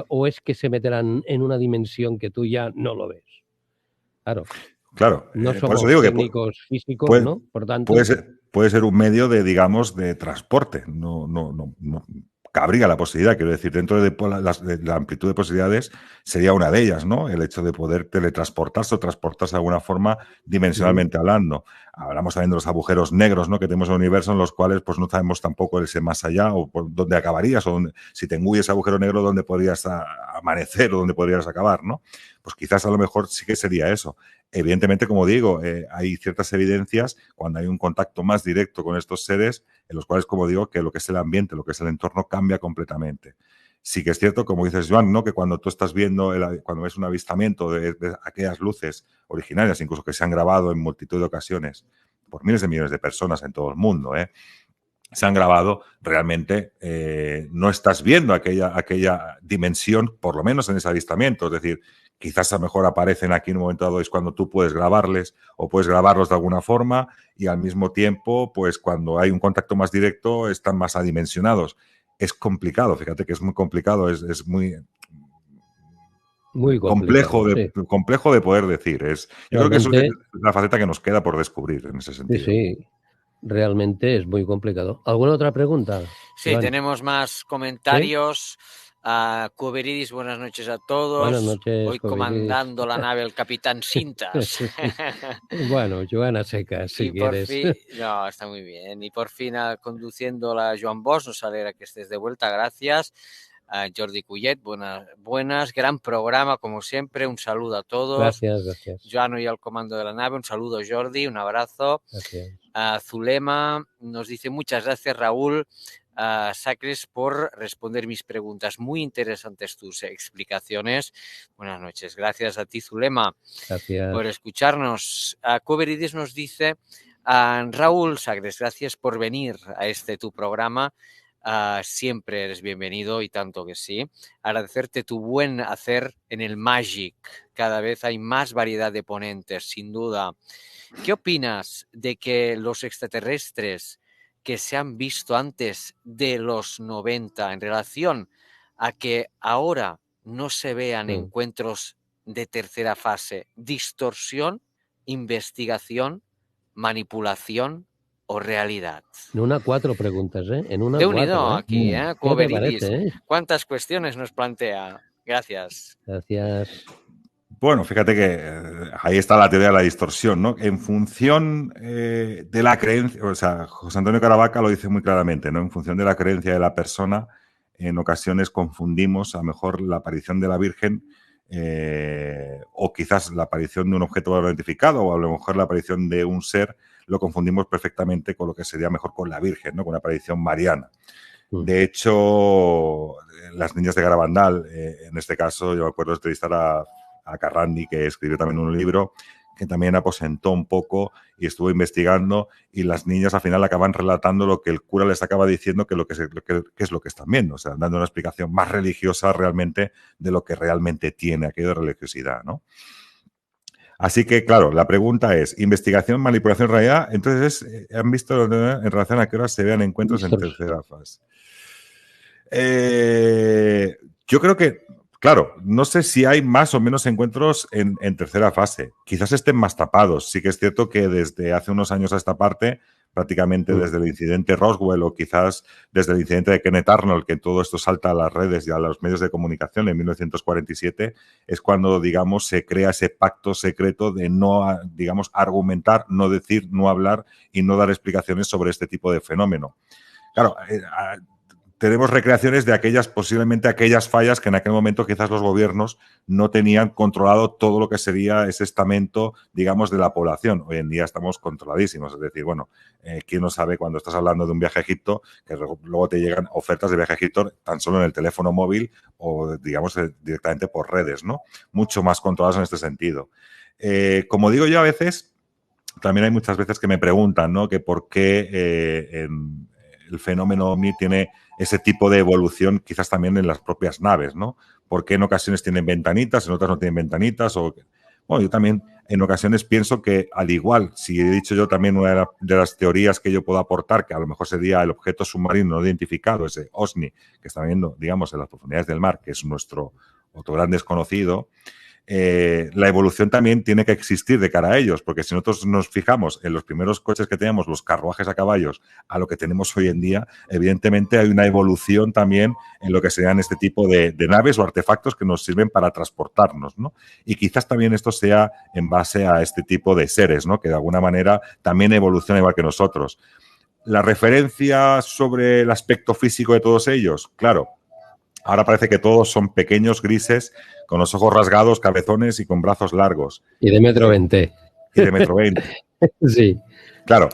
¿O es que se meterán en una dimensión que tú ya no lo ves? Claro, Claro, no por eso somos digo que técnicos físicos, puede, ¿no? Por tanto, puede ser un medio de, digamos, de transporte. No cabría la posibilidad, quiero decir, dentro de la amplitud de posibilidades sería una de ellas, ¿no? El hecho de poder teletransportarse o transportarse de alguna forma dimensionalmente hablando. Hablamos también de los agujeros negros, ¿no? Que tenemos en el universo, en los cuales pues no sabemos tampoco ese más allá o por dónde acabarías, o dónde, si te engulles ese agujero negro, dónde podrías amanecer o dónde podrías acabar, ¿no? Pues quizás a lo mejor sí que sería eso. Evidentemente, como digo, hay ciertas evidencias cuando hay un contacto más directo con estos seres, en los cuales, como digo, que lo que es el ambiente, lo que es el entorno cambia completamente. Sí que es cierto, como dices, Joan, ¿no? Que cuando tú estás viendo, cuando ves un avistamiento de aquellas luces originarias, incluso que se han grabado en multitud de ocasiones por miles de millones de personas en todo el mundo, se han grabado, realmente no estás viendo aquella dimensión, por lo menos en ese avistamiento. Es decir, quizás a lo mejor aparecen aquí en un momento dado, es cuando tú puedes grabarles o puedes grabarlos de alguna forma, y al mismo tiempo, pues cuando hay un contacto más directo, están más adimensionados. Es complicado, fíjate que es muy complicado, es muy complejo de poder decir. Yo creo que es realmente, la faceta que nos queda por descubrir en ese sí, sentido. sí, realmente es muy complicado. ¿Alguna otra pregunta, Sí, Joan? tenemos más comentarios. Cuberidis, buenas noches a todos. Buenas noches, Hoy Covidis. comandando la nave el capitán Sintas. Bueno, Joana Secas, si Y por quieres. fin, no, está muy bien. Y por fin conduciéndola Joan Bosch, nos alegra que estés de vuelta, gracias. Jordi Cullet, buenas, gran programa como siempre, un saludo a todos. Gracias. Joan y al comando de la nave, un saludo Jordi, un abrazo. Gracias. Zulema nos dice muchas gracias Raúl Sacres por responder mis preguntas, muy interesantes tus explicaciones. Buenas noches, gracias a ti Zulema. Gracias. Por escucharnos. Coveridis nos dice, Raúl Sagres, gracias por venir a tu programa. Siempre eres bienvenido y tanto que sí. Agradecerte tu buen hacer en el Magic. Cada vez hay más variedad de ponentes, sin duda. ¿Qué opinas de que los extraterrestres que se han visto antes de los 90 en relación a que ahora no se vean encuentros de tercera fase, distorsión, investigación, manipulación o realidad? En una 4 preguntas, ¿eh? En una Déu-n'hi-do 4, ¿eh? aquí, ¿Qué te parece, ¿Cuántas cuestiones nos plantea? Gracias. Gracias. Bueno, fíjate que ahí está la teoría de la distorsión, ¿no? En función de la creencia, o sea, José Antonio Caravaca lo dice muy claramente, ¿no? En función de la creencia de la persona, en ocasiones confundimos a lo mejor la aparición de la Virgen o quizás la aparición de un objeto no identificado o a lo mejor la aparición de un ser, lo confundimos perfectamente con lo que sería mejor con la Virgen, ¿no? Con una aparición mariana. De hecho, las niñas de Garabandal, en este caso, yo me acuerdo de entrevistar a Carrandi, que escribió también un libro que también aposentó un poco y estuvo investigando, y las niñas al final acaban relatando lo que el cura les acaba diciendo que es lo que están viendo, o sea, dando una explicación más religiosa realmente de lo que realmente tiene aquello de religiosidad, ¿no? Así que, claro, la pregunta es, investigación, manipulación, realidad. Entonces, ¿han visto en relación a qué horas se vean encuentros en tercera fase? Yo creo que, claro, no sé si hay más o menos encuentros en tercera fase. Quizás estén más tapados. Sí que es cierto que desde hace unos años a esta parte, prácticamente desde el incidente Roswell o quizás desde el incidente de Kenneth Arnold, que todo esto salta a las redes y a los medios de comunicación en 1947, es cuando, digamos, se crea ese pacto secreto de no, digamos, argumentar, no decir, no hablar y no dar explicaciones sobre este tipo de fenómeno. Claro, tenemos recreaciones de posiblemente aquellas fallas que en aquel momento quizás los gobiernos no tenían controlado todo lo que sería ese estamento, digamos, de la población. Hoy en día estamos controladísimos, es decir, bueno, ¿quién no sabe cuando estás hablando de un viaje a Egipto que luego te llegan ofertas de viaje a Egipto tan solo en el teléfono móvil o, digamos, directamente por redes, ¿no? Mucho más controlados en este sentido. Como digo yo a veces, también hay muchas veces que me preguntan, ¿no? Que por qué el fenómeno OVNI tiene ese tipo de evolución quizás también en las propias naves, ¿no? Porque en ocasiones tienen ventanitas, en otras no tienen ventanitas. Bueno, yo también en ocasiones pienso que al igual, si he dicho yo también una de las teorías que yo puedo aportar, que a lo mejor sería el objeto submarino no identificado, ese OSNI, que está viendo, digamos, en las profundidades del mar, que es nuestro otro gran desconocido, la evolución también tiene que existir de cara a ellos, porque si nosotros nos fijamos en los primeros coches que teníamos, los carruajes a caballos, a lo que tenemos hoy en día, evidentemente hay una evolución también en lo que serían este tipo de naves o artefactos que nos sirven para transportarnos, ¿no? Y quizás también esto sea en base a este tipo de seres, ¿no? Que de alguna manera también evolucionan igual que nosotros. La referencia sobre el aspecto físico de todos ellos, claro, ahora parece que todos son pequeños, grises, con los ojos rasgados, cabezones y con brazos largos. Y de 1,20 m. Y de 1,20 m. Sí. Claro,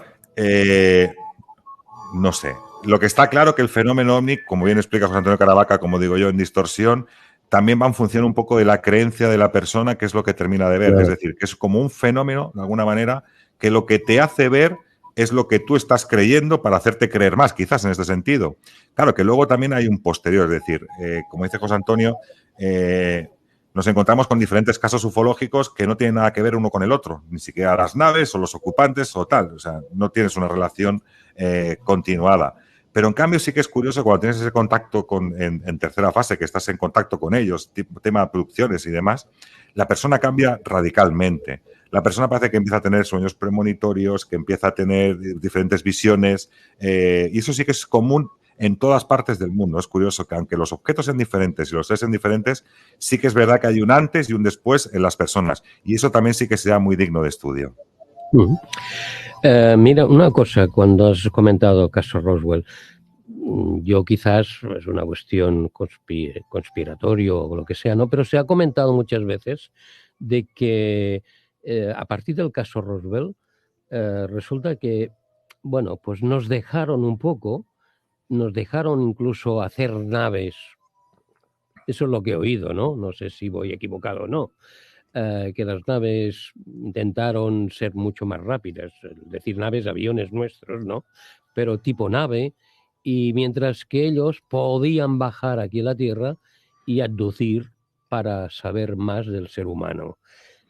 no sé. Lo que está claro que el fenómeno OVNI, como bien explica José Antonio Caravaca, como digo yo, en Distorsión, también va en función un poco de la creencia de la persona, que es lo que termina de ver. Claro. Es decir, que es como un fenómeno, de alguna manera, que lo que te hace ver es lo que tú estás creyendo para hacerte creer más, quizás en este sentido. Claro, que luego también hay un posterior, es decir, como dice José Antonio, nos encontramos con diferentes casos ufológicos que no tienen nada que ver uno con el otro, ni siquiera las naves o los ocupantes o tal, o sea, no tienes una relación continuada. Pero en cambio sí que es curioso cuando tienes ese contacto en tercera fase, que estás en contacto con ellos, tema de producciones y demás, la persona cambia radicalmente. La persona parece que empieza a tener sueños premonitorios, que empieza a tener diferentes visiones, y eso sí que es común en todas partes del mundo. Es curioso que aunque los objetos sean diferentes y los seres sean diferentes, sí que es verdad que hay un antes y un después en las personas, y eso también sí que sea muy digno de estudio. Mira, una cosa, cuando has comentado caso Roswell, yo quizás es una cuestión conspiratoria o lo que sea, ¿no? Pero se ha comentado muchas veces de que a partir del caso Roswell resulta que, bueno, pues nos dejaron un poco, nos dejaron incluso hacer naves. Eso es lo que he oído, ¿no? No sé si voy equivocado o no. Que las naves intentaron ser mucho más rápidas, es decir, naves, aviones nuestros, ¿no? Pero tipo nave, y mientras que ellos podían bajar aquí a la Tierra y abducir para saber más del ser humano.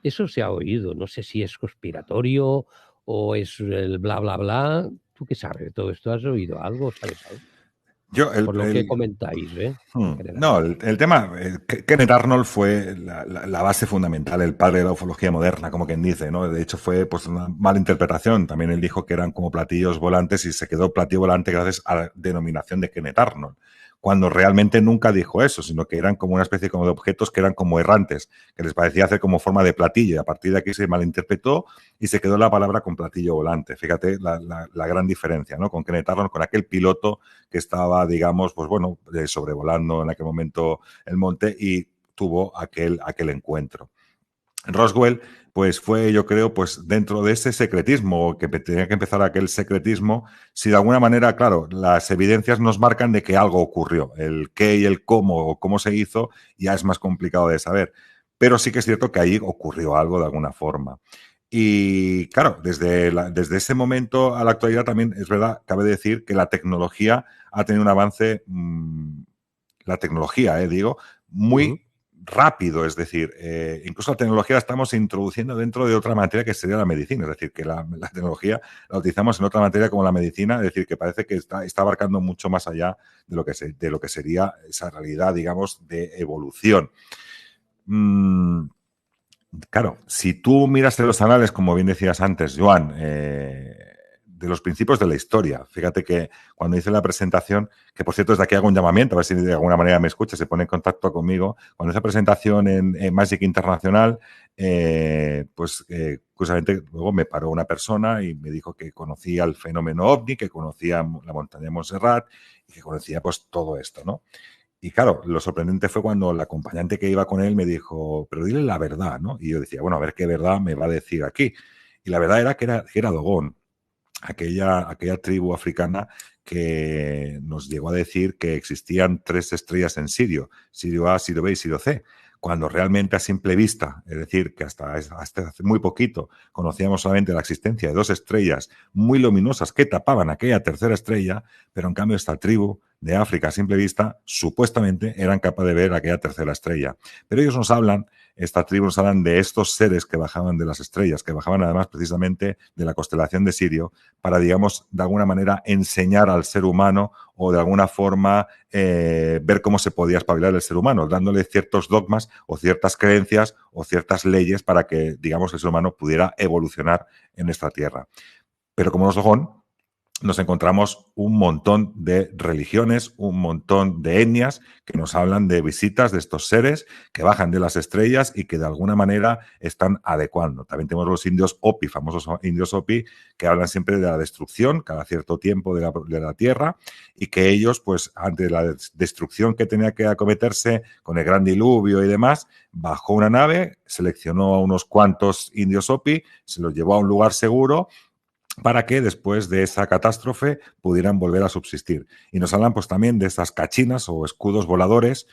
Eso se ha oído, no sé si es conspiratorio o es el bla, bla, bla. ¿Tú qué sabes de todo esto? ¿Has oído algo? ¿Sabes algo? Por lo que comentáis, ¿eh? No, el tema, Kenneth Arnold fue la base fundamental, el padre de la ufología moderna, como quien dice, ¿no? De hecho fue pues una mala interpretación. También él dijo que eran como platillos volantes y se quedó platillo volante gracias a la denominación de Kenneth Arnold, cuando realmente nunca dijo eso, sino que eran como una especie como de objetos que eran como errantes, que les parecía hacer como forma de platillo, y a partir de aquí se malinterpretó y se quedó la palabra con platillo volante. Fíjate la gran diferencia, ¿no? Con Kenneth Arnold, con aquel piloto que estaba, digamos, pues bueno, sobrevolando en aquel momento el monte y tuvo aquel encuentro. Roswell, pues fue, yo creo, pues dentro de ese secretismo, que tenía que empezar aquel secretismo, si de alguna manera, claro, las evidencias nos marcan de que algo ocurrió, el qué y el cómo, o cómo se hizo, ya es más complicado de saber, pero sí que es cierto que ahí ocurrió algo de alguna forma. Y claro, desde ese momento a la actualidad también es verdad, cabe decir que la tecnología ha tenido un avance, la tecnología, digo, muy rápido, es decir, incluso la tecnología la estamos introduciendo dentro de otra materia que sería la medicina, es decir, que la tecnología la utilizamos en otra materia como la medicina, es decir, que parece que está abarcando mucho más allá de lo que sería esa realidad, digamos, de evolución. Claro, si tú miras en los anales, como bien decías antes, Joan, de los principios de la historia. Fíjate que cuando hice la presentación, que por cierto desde aquí hago un llamamiento, a ver si de alguna manera me escucha, se pone en contacto conmigo. Cuando hice la presentación en Magic Internacional, curiosamente luego me paró una persona y me dijo que conocía el fenómeno OVNI, que conocía la montaña de Montserrat y que conocía pues todo esto, ¿no? Y claro, lo sorprendente fue cuando el acompañante que iba con él me dijo, pero dile la verdad, ¿no? Y yo decía, bueno, a ver qué verdad me va a decir aquí. Y la verdad era que era Dogon, aquella tribu africana que nos llegó a decir que existían 3 estrellas en Sirio, Sirio A, Sirio B y Sirio C, cuando realmente a simple vista, es decir, que hasta hace muy poquito conocíamos solamente la existencia de 2 estrellas muy luminosas que tapaban aquella tercera estrella, pero en cambio esta tribu de África a simple vista supuestamente eran capaces de ver aquella tercera estrella. Pero ellos nos hablan, esta tribu nos hablan de estos seres que bajaban de las estrellas, que bajaban además precisamente de la constelación de Sirio, para, digamos, de alguna manera enseñar al ser humano o de alguna forma ver cómo se podía espabilar el ser humano, dándole ciertos dogmas o ciertas creencias o ciertas leyes para que, digamos, el ser humano pudiera evolucionar en esta tierra. Pero como los Dogon, nos encontramos un montón de religiones, un montón de etnias que nos hablan de visitas de estos seres que bajan de las estrellas y que de alguna manera están adecuando. También tenemos los indios Hopi, famosos indios Hopi, que hablan siempre de la destrucción cada cierto tiempo de la Tierra y que ellos, pues ante la destrucción que tenía que acometerse con el gran diluvio y demás, bajó una nave, seleccionó a unos cuantos indios Hopi, se los llevó a un lugar seguro para que después de esa catástrofe pudieran volver a subsistir. Y nos hablan pues también de estas cachinas o escudos voladores,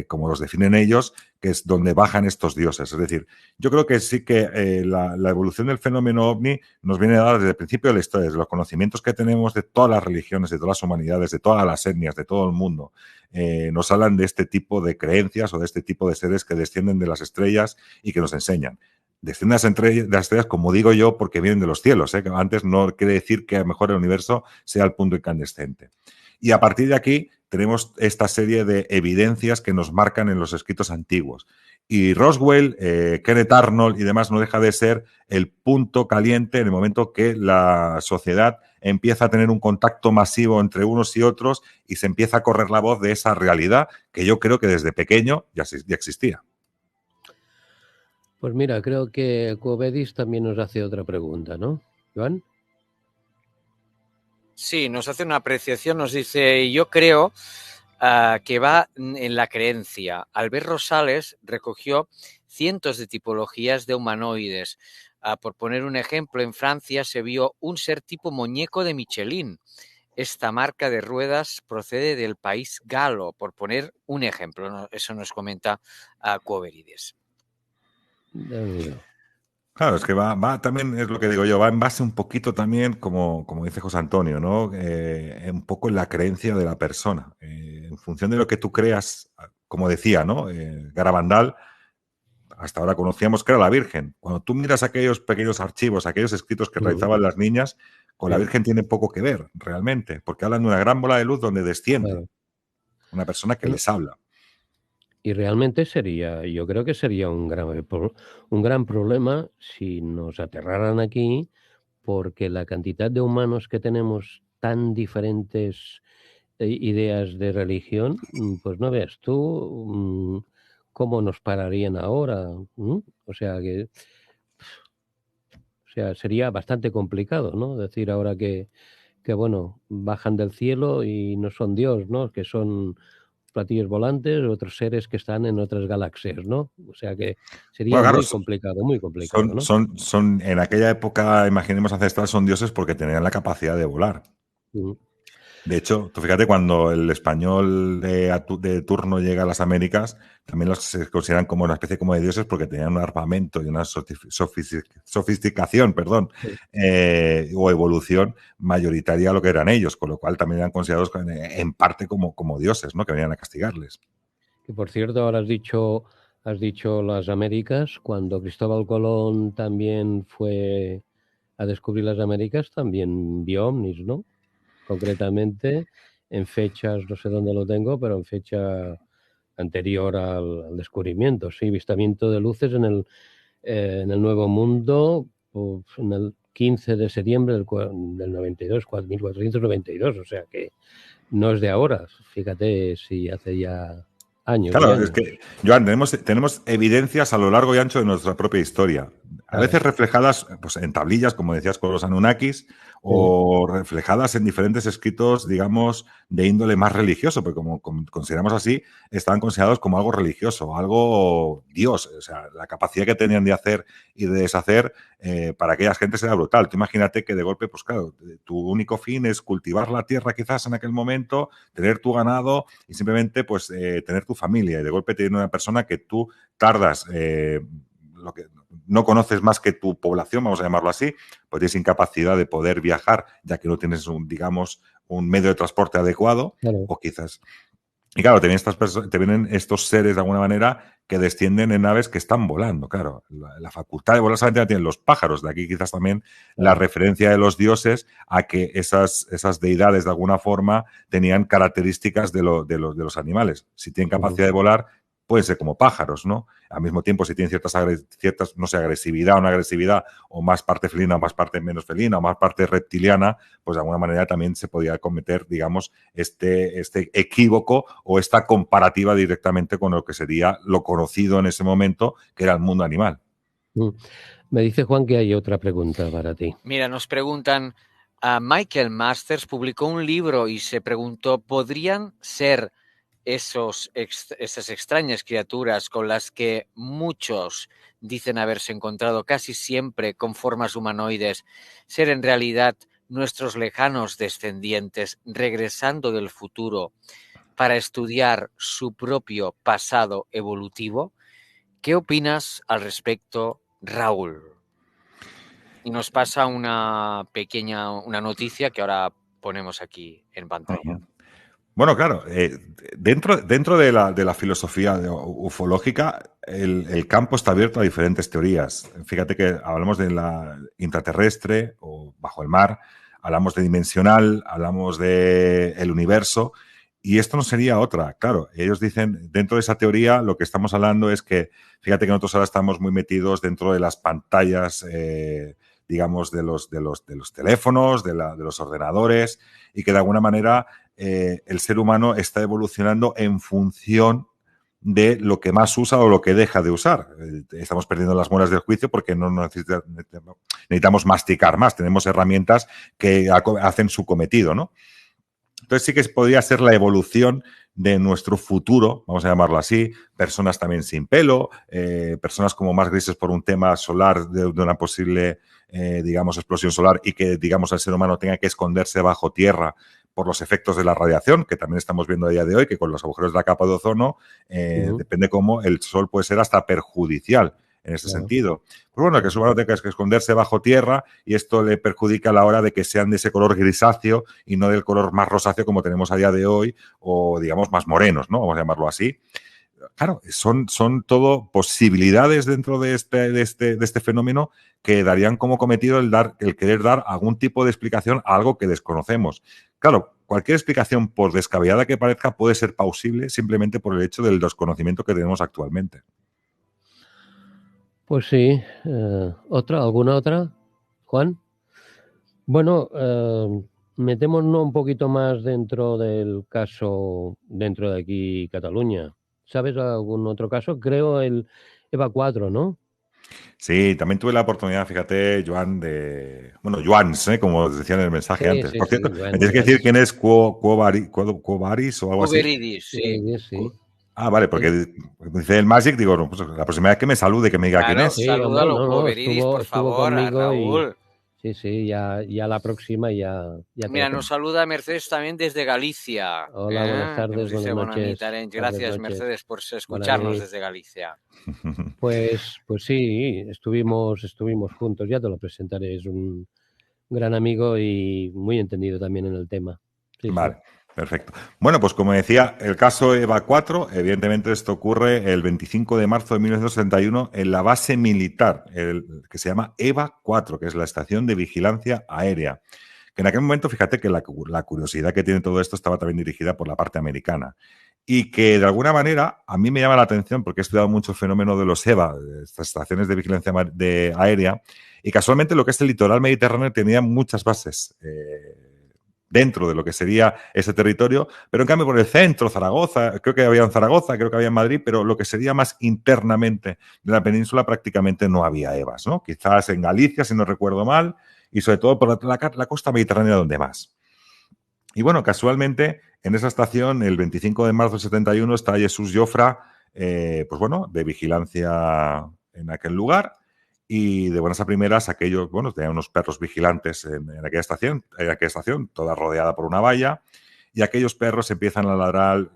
como los definen ellos, que es donde bajan estos dioses. Es decir, yo creo que sí que la evolución del fenómeno OVNI nos viene a dar desde el principio de la historia, desde los conocimientos que tenemos de todas las religiones, de todas las humanidades, de todas las etnias, de todo el mundo. Nos hablan de este tipo de creencias o de este tipo de seres que descienden de las estrellas y que nos enseñan. Descienden de las estrellas, como digo yo, porque vienen de los cielos, que antes no quiere decir que a lo mejor el universo sea el punto incandescente. Y a partir de aquí tenemos esta serie de evidencias que nos marcan en los escritos antiguos. Y Roswell, Kenneth Arnold y demás no deja de ser el punto caliente en el momento que la sociedad empieza a tener un contacto masivo entre unos y otros y se empieza a correr la voz de esa realidad que yo creo que desde pequeño ya existía. Pues mira, creo que Cuobedis también nos hace otra pregunta, ¿no, Joan? Sí, nos hace una apreciación, nos dice, yo creo que va en la creencia. Albert Rosales recogió cientos de tipologías de humanoides. Por poner un ejemplo, en Francia se vio un ser tipo muñeco de Michelin. Esta marca de ruedas procede del país galo, por poner un ejemplo. ¿No? Eso nos comenta Cuoberides. Claro, es que va también, es lo que digo yo, va en base un poquito también, como dice José Antonio, ¿no? Un poco en la creencia de la persona. En función de lo que tú creas, como decía, ¿no? Garabandal, hasta ahora conocíamos que era la Virgen. Cuando tú miras aquellos pequeños archivos, aquellos escritos que realizaban las niñas, con la Virgen tiene poco que ver, realmente, porque hablan de una gran bola de luz donde desciende una persona que les habla. Y realmente yo creo que sería un gran problema si nos aterraran aquí, porque la cantidad de humanos que tenemos tan diferentes ideas de religión, pues no veas tú cómo nos pararían ahora. O sea que sería bastante complicado, ¿no? Decir ahora que bueno, bajan del cielo y no son Dios, ¿no? Que son platillos volantes, otros seres que están en otras galaxias, ¿no? O sea que sería Bueno, claro, muy complicado, ¿no? Son en aquella época, imaginemos ancestral, son dioses porque tenían la capacidad de volar. De hecho, tú fíjate, cuando el español de turno llega a las Américas, también se consideran como una especie como de dioses porque tenían un armamento y una sofisticación, o evolución mayoritaria a lo que eran ellos, con lo cual también eran considerados en parte como dioses, ¿no? Que venían a castigarles. Que por cierto, ahora has dicho las Américas, cuando Cristóbal Colón también fue a descubrir las Américas, también vio ovnis, ¿no? Concretamente, en fechas, no sé dónde lo tengo, pero en fecha anterior al descubrimiento. Sí, avistamiento de luces en el Nuevo Mundo, en el 15 de septiembre del 92, 1492, o sea que no es de ahora. Fíjate si hace ya Años y Claro, años. es que, Joan, tenemos evidencias a lo largo y ancho de nuestra propia historia. A veces reflejadas pues, en tablillas, como decías, con los Anunnakis, o reflejadas en diferentes escritos, digamos, de índole más religioso, porque como consideramos así, estaban considerados como algo religioso, algo Dios. O sea, la capacidad que tenían de hacer y de deshacer para aquellas gentes era brutal. Tú imagínate que de golpe, pues claro, tu único fin es cultivar la tierra quizás en aquel momento, tener tu ganado y simplemente pues tener tu familia. Y de golpe te viene una persona que tú tardas lo que no conoces más que tu población, vamos a llamarlo así, pues tienes incapacidad de poder viajar, ya que no tienes digamos, un medio de transporte adecuado, Claro. o quizás. Y claro, te vienen estos seres de alguna manera que descienden en naves que están volando, claro. La facultad de volar solamente la tienen los pájaros, de aquí quizás también la referencia de los dioses a que esas deidades de alguna forma tenían características de los animales. Si tienen capacidad de volar, pueden ser como pájaros, ¿no? Al mismo tiempo, si tienen ciertas no sé, agresividad o no agresividad, o más parte felina o más parte menos felina, o más parte reptiliana, pues de alguna manera también se podía cometer, digamos, este equívoco o esta comparativa directamente con lo que sería lo conocido en ese momento, que era el mundo animal. Me dice Juan que hay otra pregunta para ti. Mira, nos preguntan, Michael Masters publicó un libro y se preguntó, ¿podrían ser esas extrañas criaturas con las que muchos dicen haberse encontrado casi siempre con formas humanoides, ser en realidad nuestros lejanos descendientes regresando del futuro para estudiar su propio pasado evolutivo? ¿Qué opinas al respecto, Raúl? Y nos pasa una noticia que ahora ponemos aquí en pantalla. Bueno, claro, dentro de la filosofía ufológica, el campo está abierto a diferentes teorías. Fíjate que hablamos de la intraterrestre o bajo el mar, hablamos de dimensional, hablamos de el universo, y esto no sería otra. Claro, ellos dicen, dentro de esa teoría, lo que estamos hablando es que, fíjate que nosotros ahora estamos muy metidos dentro de las pantallas, digamos, de los teléfonos, de los ordenadores, y que de alguna manera el ser humano está evolucionando en función de lo que más usa o lo que deja de usar. Estamos perdiendo las muelas del juicio porque no necesitamos masticar más. Tenemos herramientas que hacen su cometido, ¿no? Entonces sí que podría ser la evolución de nuestro futuro, vamos a llamarlo así, personas también sin pelo, personas como más grises por un tema solar de una posible, digamos, explosión solar y que, digamos, el ser humano tenga que esconderse bajo tierra por los efectos de la radiación, que también estamos viendo a día de hoy, que con los agujeros de la capa de ozono, depende cómo el sol puede ser hasta perjudicial en ese sentido. Pues bueno, que el ser humano tenga que esconderse bajo tierra y esto le perjudica a la hora de que sean de ese color grisáceo y no del color más rosáceo como tenemos a día de hoy o, digamos, más morenos, ¿no? Vamos a llamarlo así. Claro, son todo posibilidades dentro de este fenómeno que darían como cometido el querer dar algún tipo de explicación a algo que desconocemos. Claro, cualquier explicación, por descabellada que parezca, puede ser plausible simplemente por el hecho del desconocimiento que tenemos actualmente. Pues sí. ¿Alguna otra, Juan? Bueno, metémonos un poquito más dentro del caso, dentro de aquí, Cataluña. ¿Sabes algún otro caso? Creo el EVA 4, ¿no? Sí, también tuve la oportunidad, fíjate, Joan, Joans, como os decía en el mensaje antes. Por cierto, me tienes que decir quién es Quo Vadis o algo así. Cuberidis, sí. Ah, vale, porque dice el Magic, digo, no, pues la próxima vez que me salude, que me diga quién es. Sí, salúdalo, hombre, Cuberidis, por favor, a Raúl. Sí, ya la próxima ya Mira, nos saluda Mercedes también desde Galicia. Hola, buenas tardes, buenas noches. Gracias, Mercedes, por escucharnos desde Galicia. Pues sí, estuvimos juntos, ya te lo presentaré, es un gran amigo y muy entendido también en el tema. Sí, vale. Perfecto. Bueno, pues como decía, el caso EVA 4, evidentemente esto ocurre el 25 de marzo de 1971 en la base militar, que se llama EVA 4, que es la Estación de Vigilancia Aérea. Que en aquel momento, fíjate que la curiosidad que tiene todo esto estaba también dirigida por la parte americana. Y que de alguna manera a mí me llama la atención porque he estudiado mucho el fenómeno de los EVA, estas estaciones de vigilancia aérea, y casualmente lo que es el litoral mediterráneo tenía muchas bases dentro de lo que sería ese territorio, pero en cambio por el centro, Zaragoza, creo que había en Zaragoza, creo que había en Madrid, pero lo que sería más internamente de la península prácticamente no había EVAs, ¿no? Quizás en Galicia, si no recuerdo mal, y sobre todo por la costa mediterránea donde más. Y bueno, casualmente en esa estación, el 25 de marzo del 71, está Jesús Jofra, pues bueno, de vigilancia en aquel lugar. Y de buenas a primeras, aquellos, bueno, tenían unos perros vigilantes en aquella estación, toda rodeada por una valla, y aquellos perros empiezan a ladrar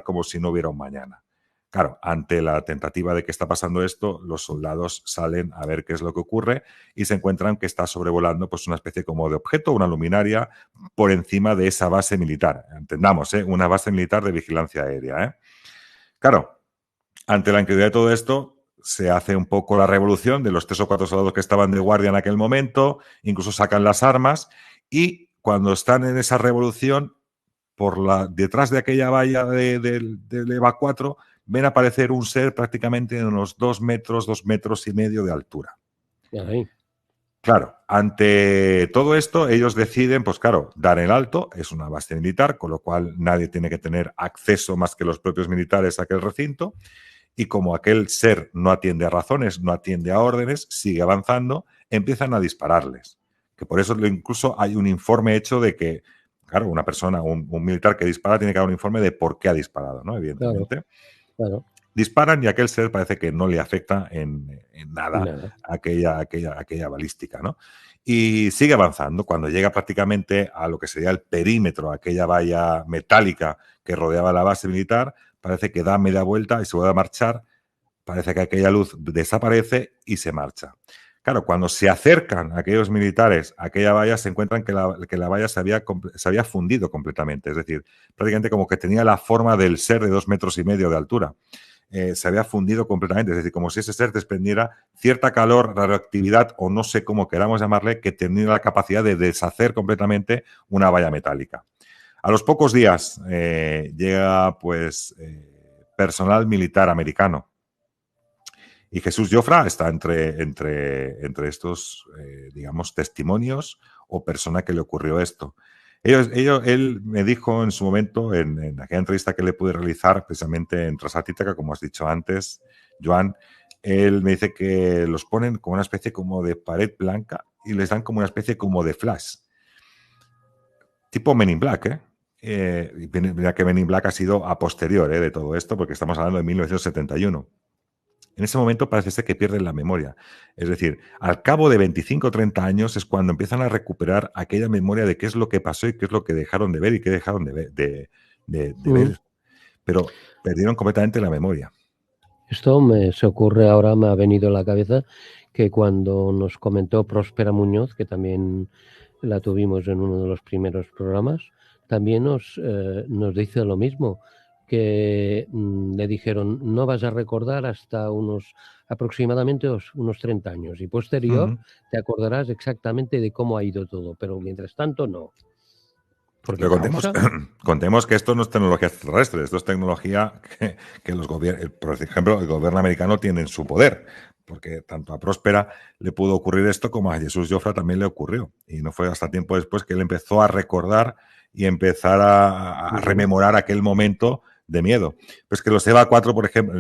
como si no hubiera un mañana. Claro, ante la tentativa de que está pasando esto, los soldados salen a ver qué es lo que ocurre y se encuentran que está sobrevolando pues una especie como de objeto, una luminaria, por encima de esa base militar. Entendamos, una base militar de vigilancia aérea. Claro, ante la incredulidad de todo esto, se hace un poco la revolución de los 3 o 4 soldados que estaban de guardia en aquel momento, incluso sacan las armas y cuando están en esa revolución, detrás de aquella valla del EVA 4, ven aparecer un ser prácticamente de unos 2 metros, 2 metros y medio de altura. Ahí. Claro, ante todo esto, ellos deciden, pues claro, dar el alto, es una base militar, con lo cual nadie tiene que tener acceso más que los propios militares a aquel recinto, y como aquel ser no atiende a razones, no atiende a órdenes, sigue avanzando, empiezan a dispararles. Que por eso incluso hay un informe hecho de que, claro, una persona, un militar que dispara tiene que dar un informe de por qué ha disparado, ¿no? Evidentemente. Claro. Disparan y aquel ser parece que no le afecta en nada aquella balística, ¿no? Y sigue avanzando. Cuando llega prácticamente a lo que sería el perímetro, aquella valla metálica que rodeaba la base militar, parece que da media vuelta y se vuelve a marchar. Parece que aquella luz desaparece y se marcha. Claro, cuando se acercan aquellos militares a aquella valla, se encuentran que la valla se había fundido completamente. Es decir, prácticamente como que tenía la forma del ser de 2 metros y medio de altura. Se había fundido completamente, es decir, como si ese ser desprendiera cierta calor, radioactividad o no sé cómo queramos llamarle, que tenía la capacidad de deshacer completamente una valla metálica. A los pocos días llega pues personal militar americano y Jesús Jofra está entre estos, digamos, testimonios o persona que le ocurrió esto. Él me dijo en su momento, en aquella entrevista que le pude realizar precisamente en Transatlántica, como has dicho antes, Joan, él me dice que los ponen como una especie como de pared blanca y les dan como una especie como de flash. Tipo Men in Black, mira que Men in Black ha sido a posterior de todo esto, porque estamos hablando de 1971. En ese momento parece ser que pierden la memoria. Es decir, al cabo de 25 o 30 años es cuando empiezan a recuperar aquella memoria de qué es lo que pasó y qué es lo que dejaron de ver y qué dejaron de ver. Pero perdieron completamente la memoria. Esto se ocurre ahora, me ha venido a la cabeza que cuando nos comentó Próspera Muñoz, que también la tuvimos en uno de los primeros programas, también nos dice lo mismo, que le dijeron no vas a recordar hasta aproximadamente unos 30 años y posterior te acordarás exactamente de cómo ha ido todo, pero mientras tanto no. Pero contemos que esto no es tecnología extraterrestre, esto es tecnología que los gobiernos, por ejemplo, el gobierno americano tiene en su poder, porque tanto a Próspera le pudo ocurrir esto como a Jesús Jofra también le ocurrió. Y no fue hasta tiempo después que él empezó a recordar y empezar a rememorar aquel momento de miedo. Pues que los EVA 4, por ejemplo,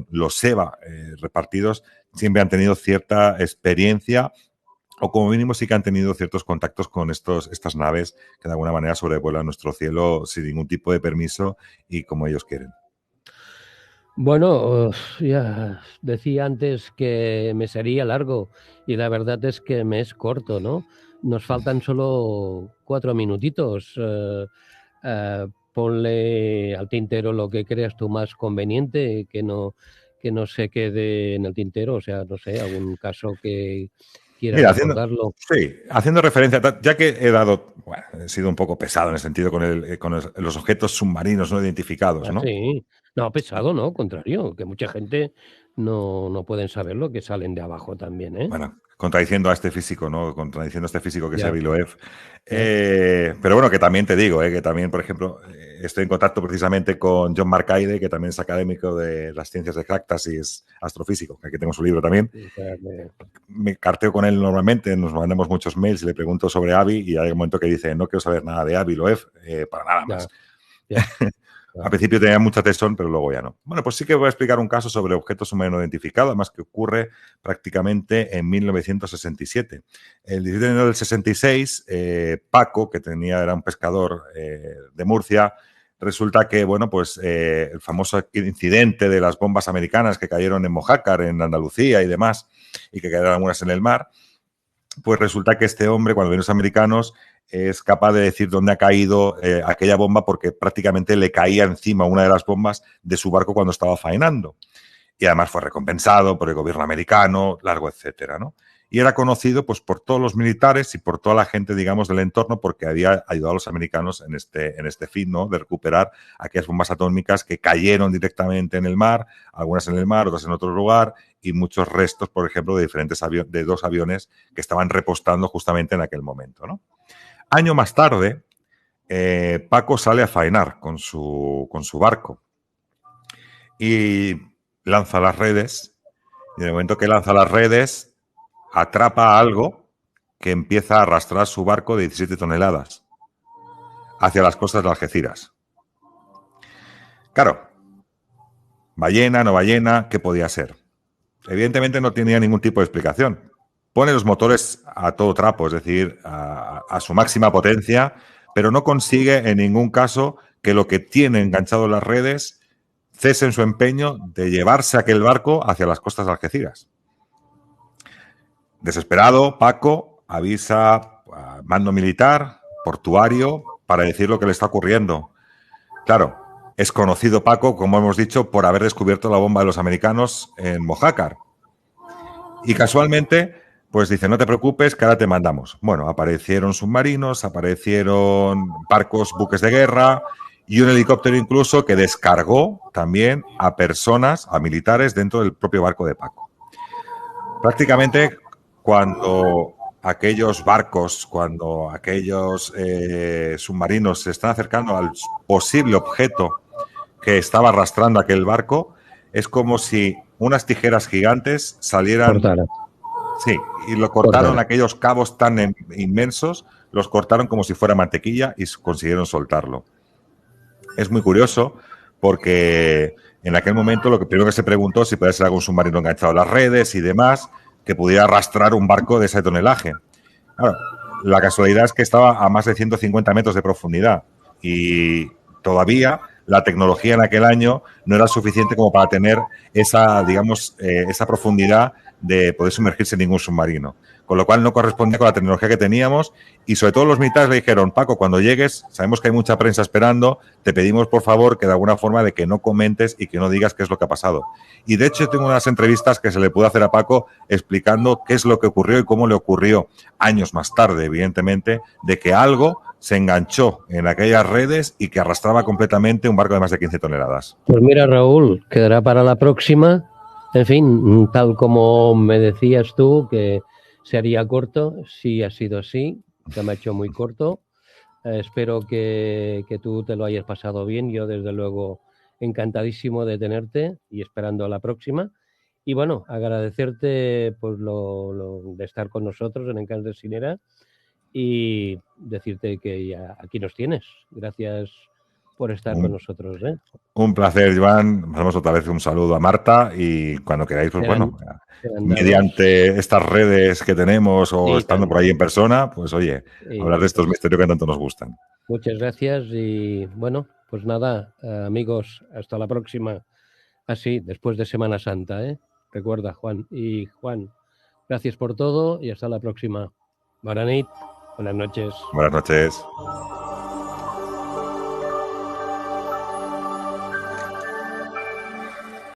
los EVA repartidos siempre han tenido cierta experiencia o como mínimo sí que han tenido ciertos contactos con estas naves que de alguna manera sobrevuelan nuestro cielo sin ningún tipo de permiso y como ellos quieren. Bueno, ya decía antes que me sería largo y la verdad es que me es corto, ¿no? Nos faltan solo 4 minutitos. Ponle al tintero lo que creas tú más conveniente, que no se quede en el tintero, o sea, no sé, algún caso que quieras recordarlo. Haciendo referencia, ya que he sido un poco pesado en el sentido con los objetos submarinos no identificados, ¿no? Sí, no, pesado, no, contrario, que mucha gente no pueden saberlo, que salen de abajo también, ¿eh? Bueno, contradiciendo a este físico, ¿no? Contradiciendo a este físico que es Ya. Avi Loeb. Pero bueno, que también te digo, que también, por ejemplo, estoy en contacto precisamente con John Marcaide, que también es académico de las ciencias exactas y es astrofísico, que aquí tengo su libro también. O sea, Me carteo con él normalmente, nos mandamos muchos mails y le pregunto sobre Avi y hay un momento que dice, no quiero saber nada de Avi Loeb, para nada más. ya. Al principio tenía mucha tesón, pero luego ya no. Bueno, pues sí que voy a explicar un caso sobre objetos humanos identificados, además que ocurre prácticamente en 1967. El 17 de enero del 66, Paco, que era un pescador de Murcia, resulta que, bueno, pues el famoso incidente de las bombas americanas que cayeron en Mojácar, en Andalucía y demás, y que quedaron algunas en el mar, pues resulta que este hombre, cuando viene los americanos, es capaz de decir dónde ha caído aquella bomba porque prácticamente le caía encima una de las bombas de su barco cuando estaba faenando. Y además fue recompensado por el gobierno americano, largo etcétera, ¿no? Y era conocido pues por todos los militares y por toda la gente, digamos, del entorno porque había ayudado a los americanos en este fin, ¿no? De recuperar aquellas bombas atómicas que cayeron directamente en el mar, algunas en el mar, otras en otro lugar, y muchos restos, por ejemplo, de diferentes de 2 aviones que estaban repostando justamente en aquel momento, ¿no? Año más tarde, Paco sale a faenar con su barco y lanza las redes. Y en el momento que lanza las redes, atrapa algo que empieza a arrastrar su barco de 17 toneladas hacia las costas de Algeciras. Claro, ballena, no ballena, ¿qué podía ser? Evidentemente no tenía ningún tipo de explicación. Pone los motores a todo trapo, es decir, a su máxima potencia, pero no consigue en ningún caso que lo que tiene enganchado en las redes cese en su empeño de llevarse aquel barco hacia las costas de Algeciras. Desesperado, Paco avisa a mando militar, portuario, para decir lo que le está ocurriendo. Claro, es conocido Paco, como hemos dicho, por haber descubierto la bomba de los americanos en Mojácar. Y casualmente, pues dice, no te preocupes, que ahora te mandamos. Bueno, aparecieron submarinos, aparecieron barcos, buques de guerra y un helicóptero incluso que descargó también a personas, a militares, dentro del propio barco de Paco. Prácticamente cuando aquellos barcos, cuando aquellos submarinos se están acercando al posible objeto que estaba arrastrando aquel barco, es como si unas tijeras gigantes salieran... Cortara. Sí, y lo cortaron aquellos cabos tan inmensos, los cortaron como si fuera mantequilla y consiguieron soltarlo. Es muy curioso porque en aquel momento lo que primero que se preguntó si podía ser algún submarino enganchado a las redes y demás que pudiera arrastrar un barco de ese tonelaje. Claro, la casualidad es que estaba a más de 150 metros de profundidad y todavía la tecnología en aquel año no era suficiente como para tener esa, digamos, esa profundidad de poder sumergirse en ningún submarino. Con lo cual no correspondía con la tecnología que teníamos y sobre todo los militares le dijeron, Paco, cuando llegues, sabemos que hay mucha prensa esperando, te pedimos por favor que de alguna forma de que no comentes y que no digas qué es lo que ha pasado. Y de hecho tengo unas entrevistas que se le pudo hacer a Paco explicando qué es lo que ocurrió y cómo le ocurrió años más tarde, evidentemente, de que algo se enganchó en aquellas redes y que arrastraba completamente un barco de más de 15 toneladas. Pues mira, Raúl, quedará para la próxima. En fin, tal como me decías tú, que se haría corto, sí ha sido así, se me ha hecho muy corto. Espero que tú te lo hayas pasado bien. Yo, desde luego, encantadísimo de tenerte y esperando a la próxima. Y bueno, agradecerte pues, de estar con nosotros en Encants de Sinera y decirte que ya aquí nos tienes. Gracias por estar con nosotros. Un placer, Joan. Damos otra vez un saludo a Marta y cuando queráis, pues bueno, mediante estas redes que tenemos o estando por ahí en persona, pues oye, hablar de estos misterios que tanto nos gustan. Muchas gracias y bueno, pues nada, amigos, hasta la próxima. Así, después de Semana Santa, recuerda, Juan. Y Juan, gracias por todo y hasta la próxima. Buenas noches. Buenas noches.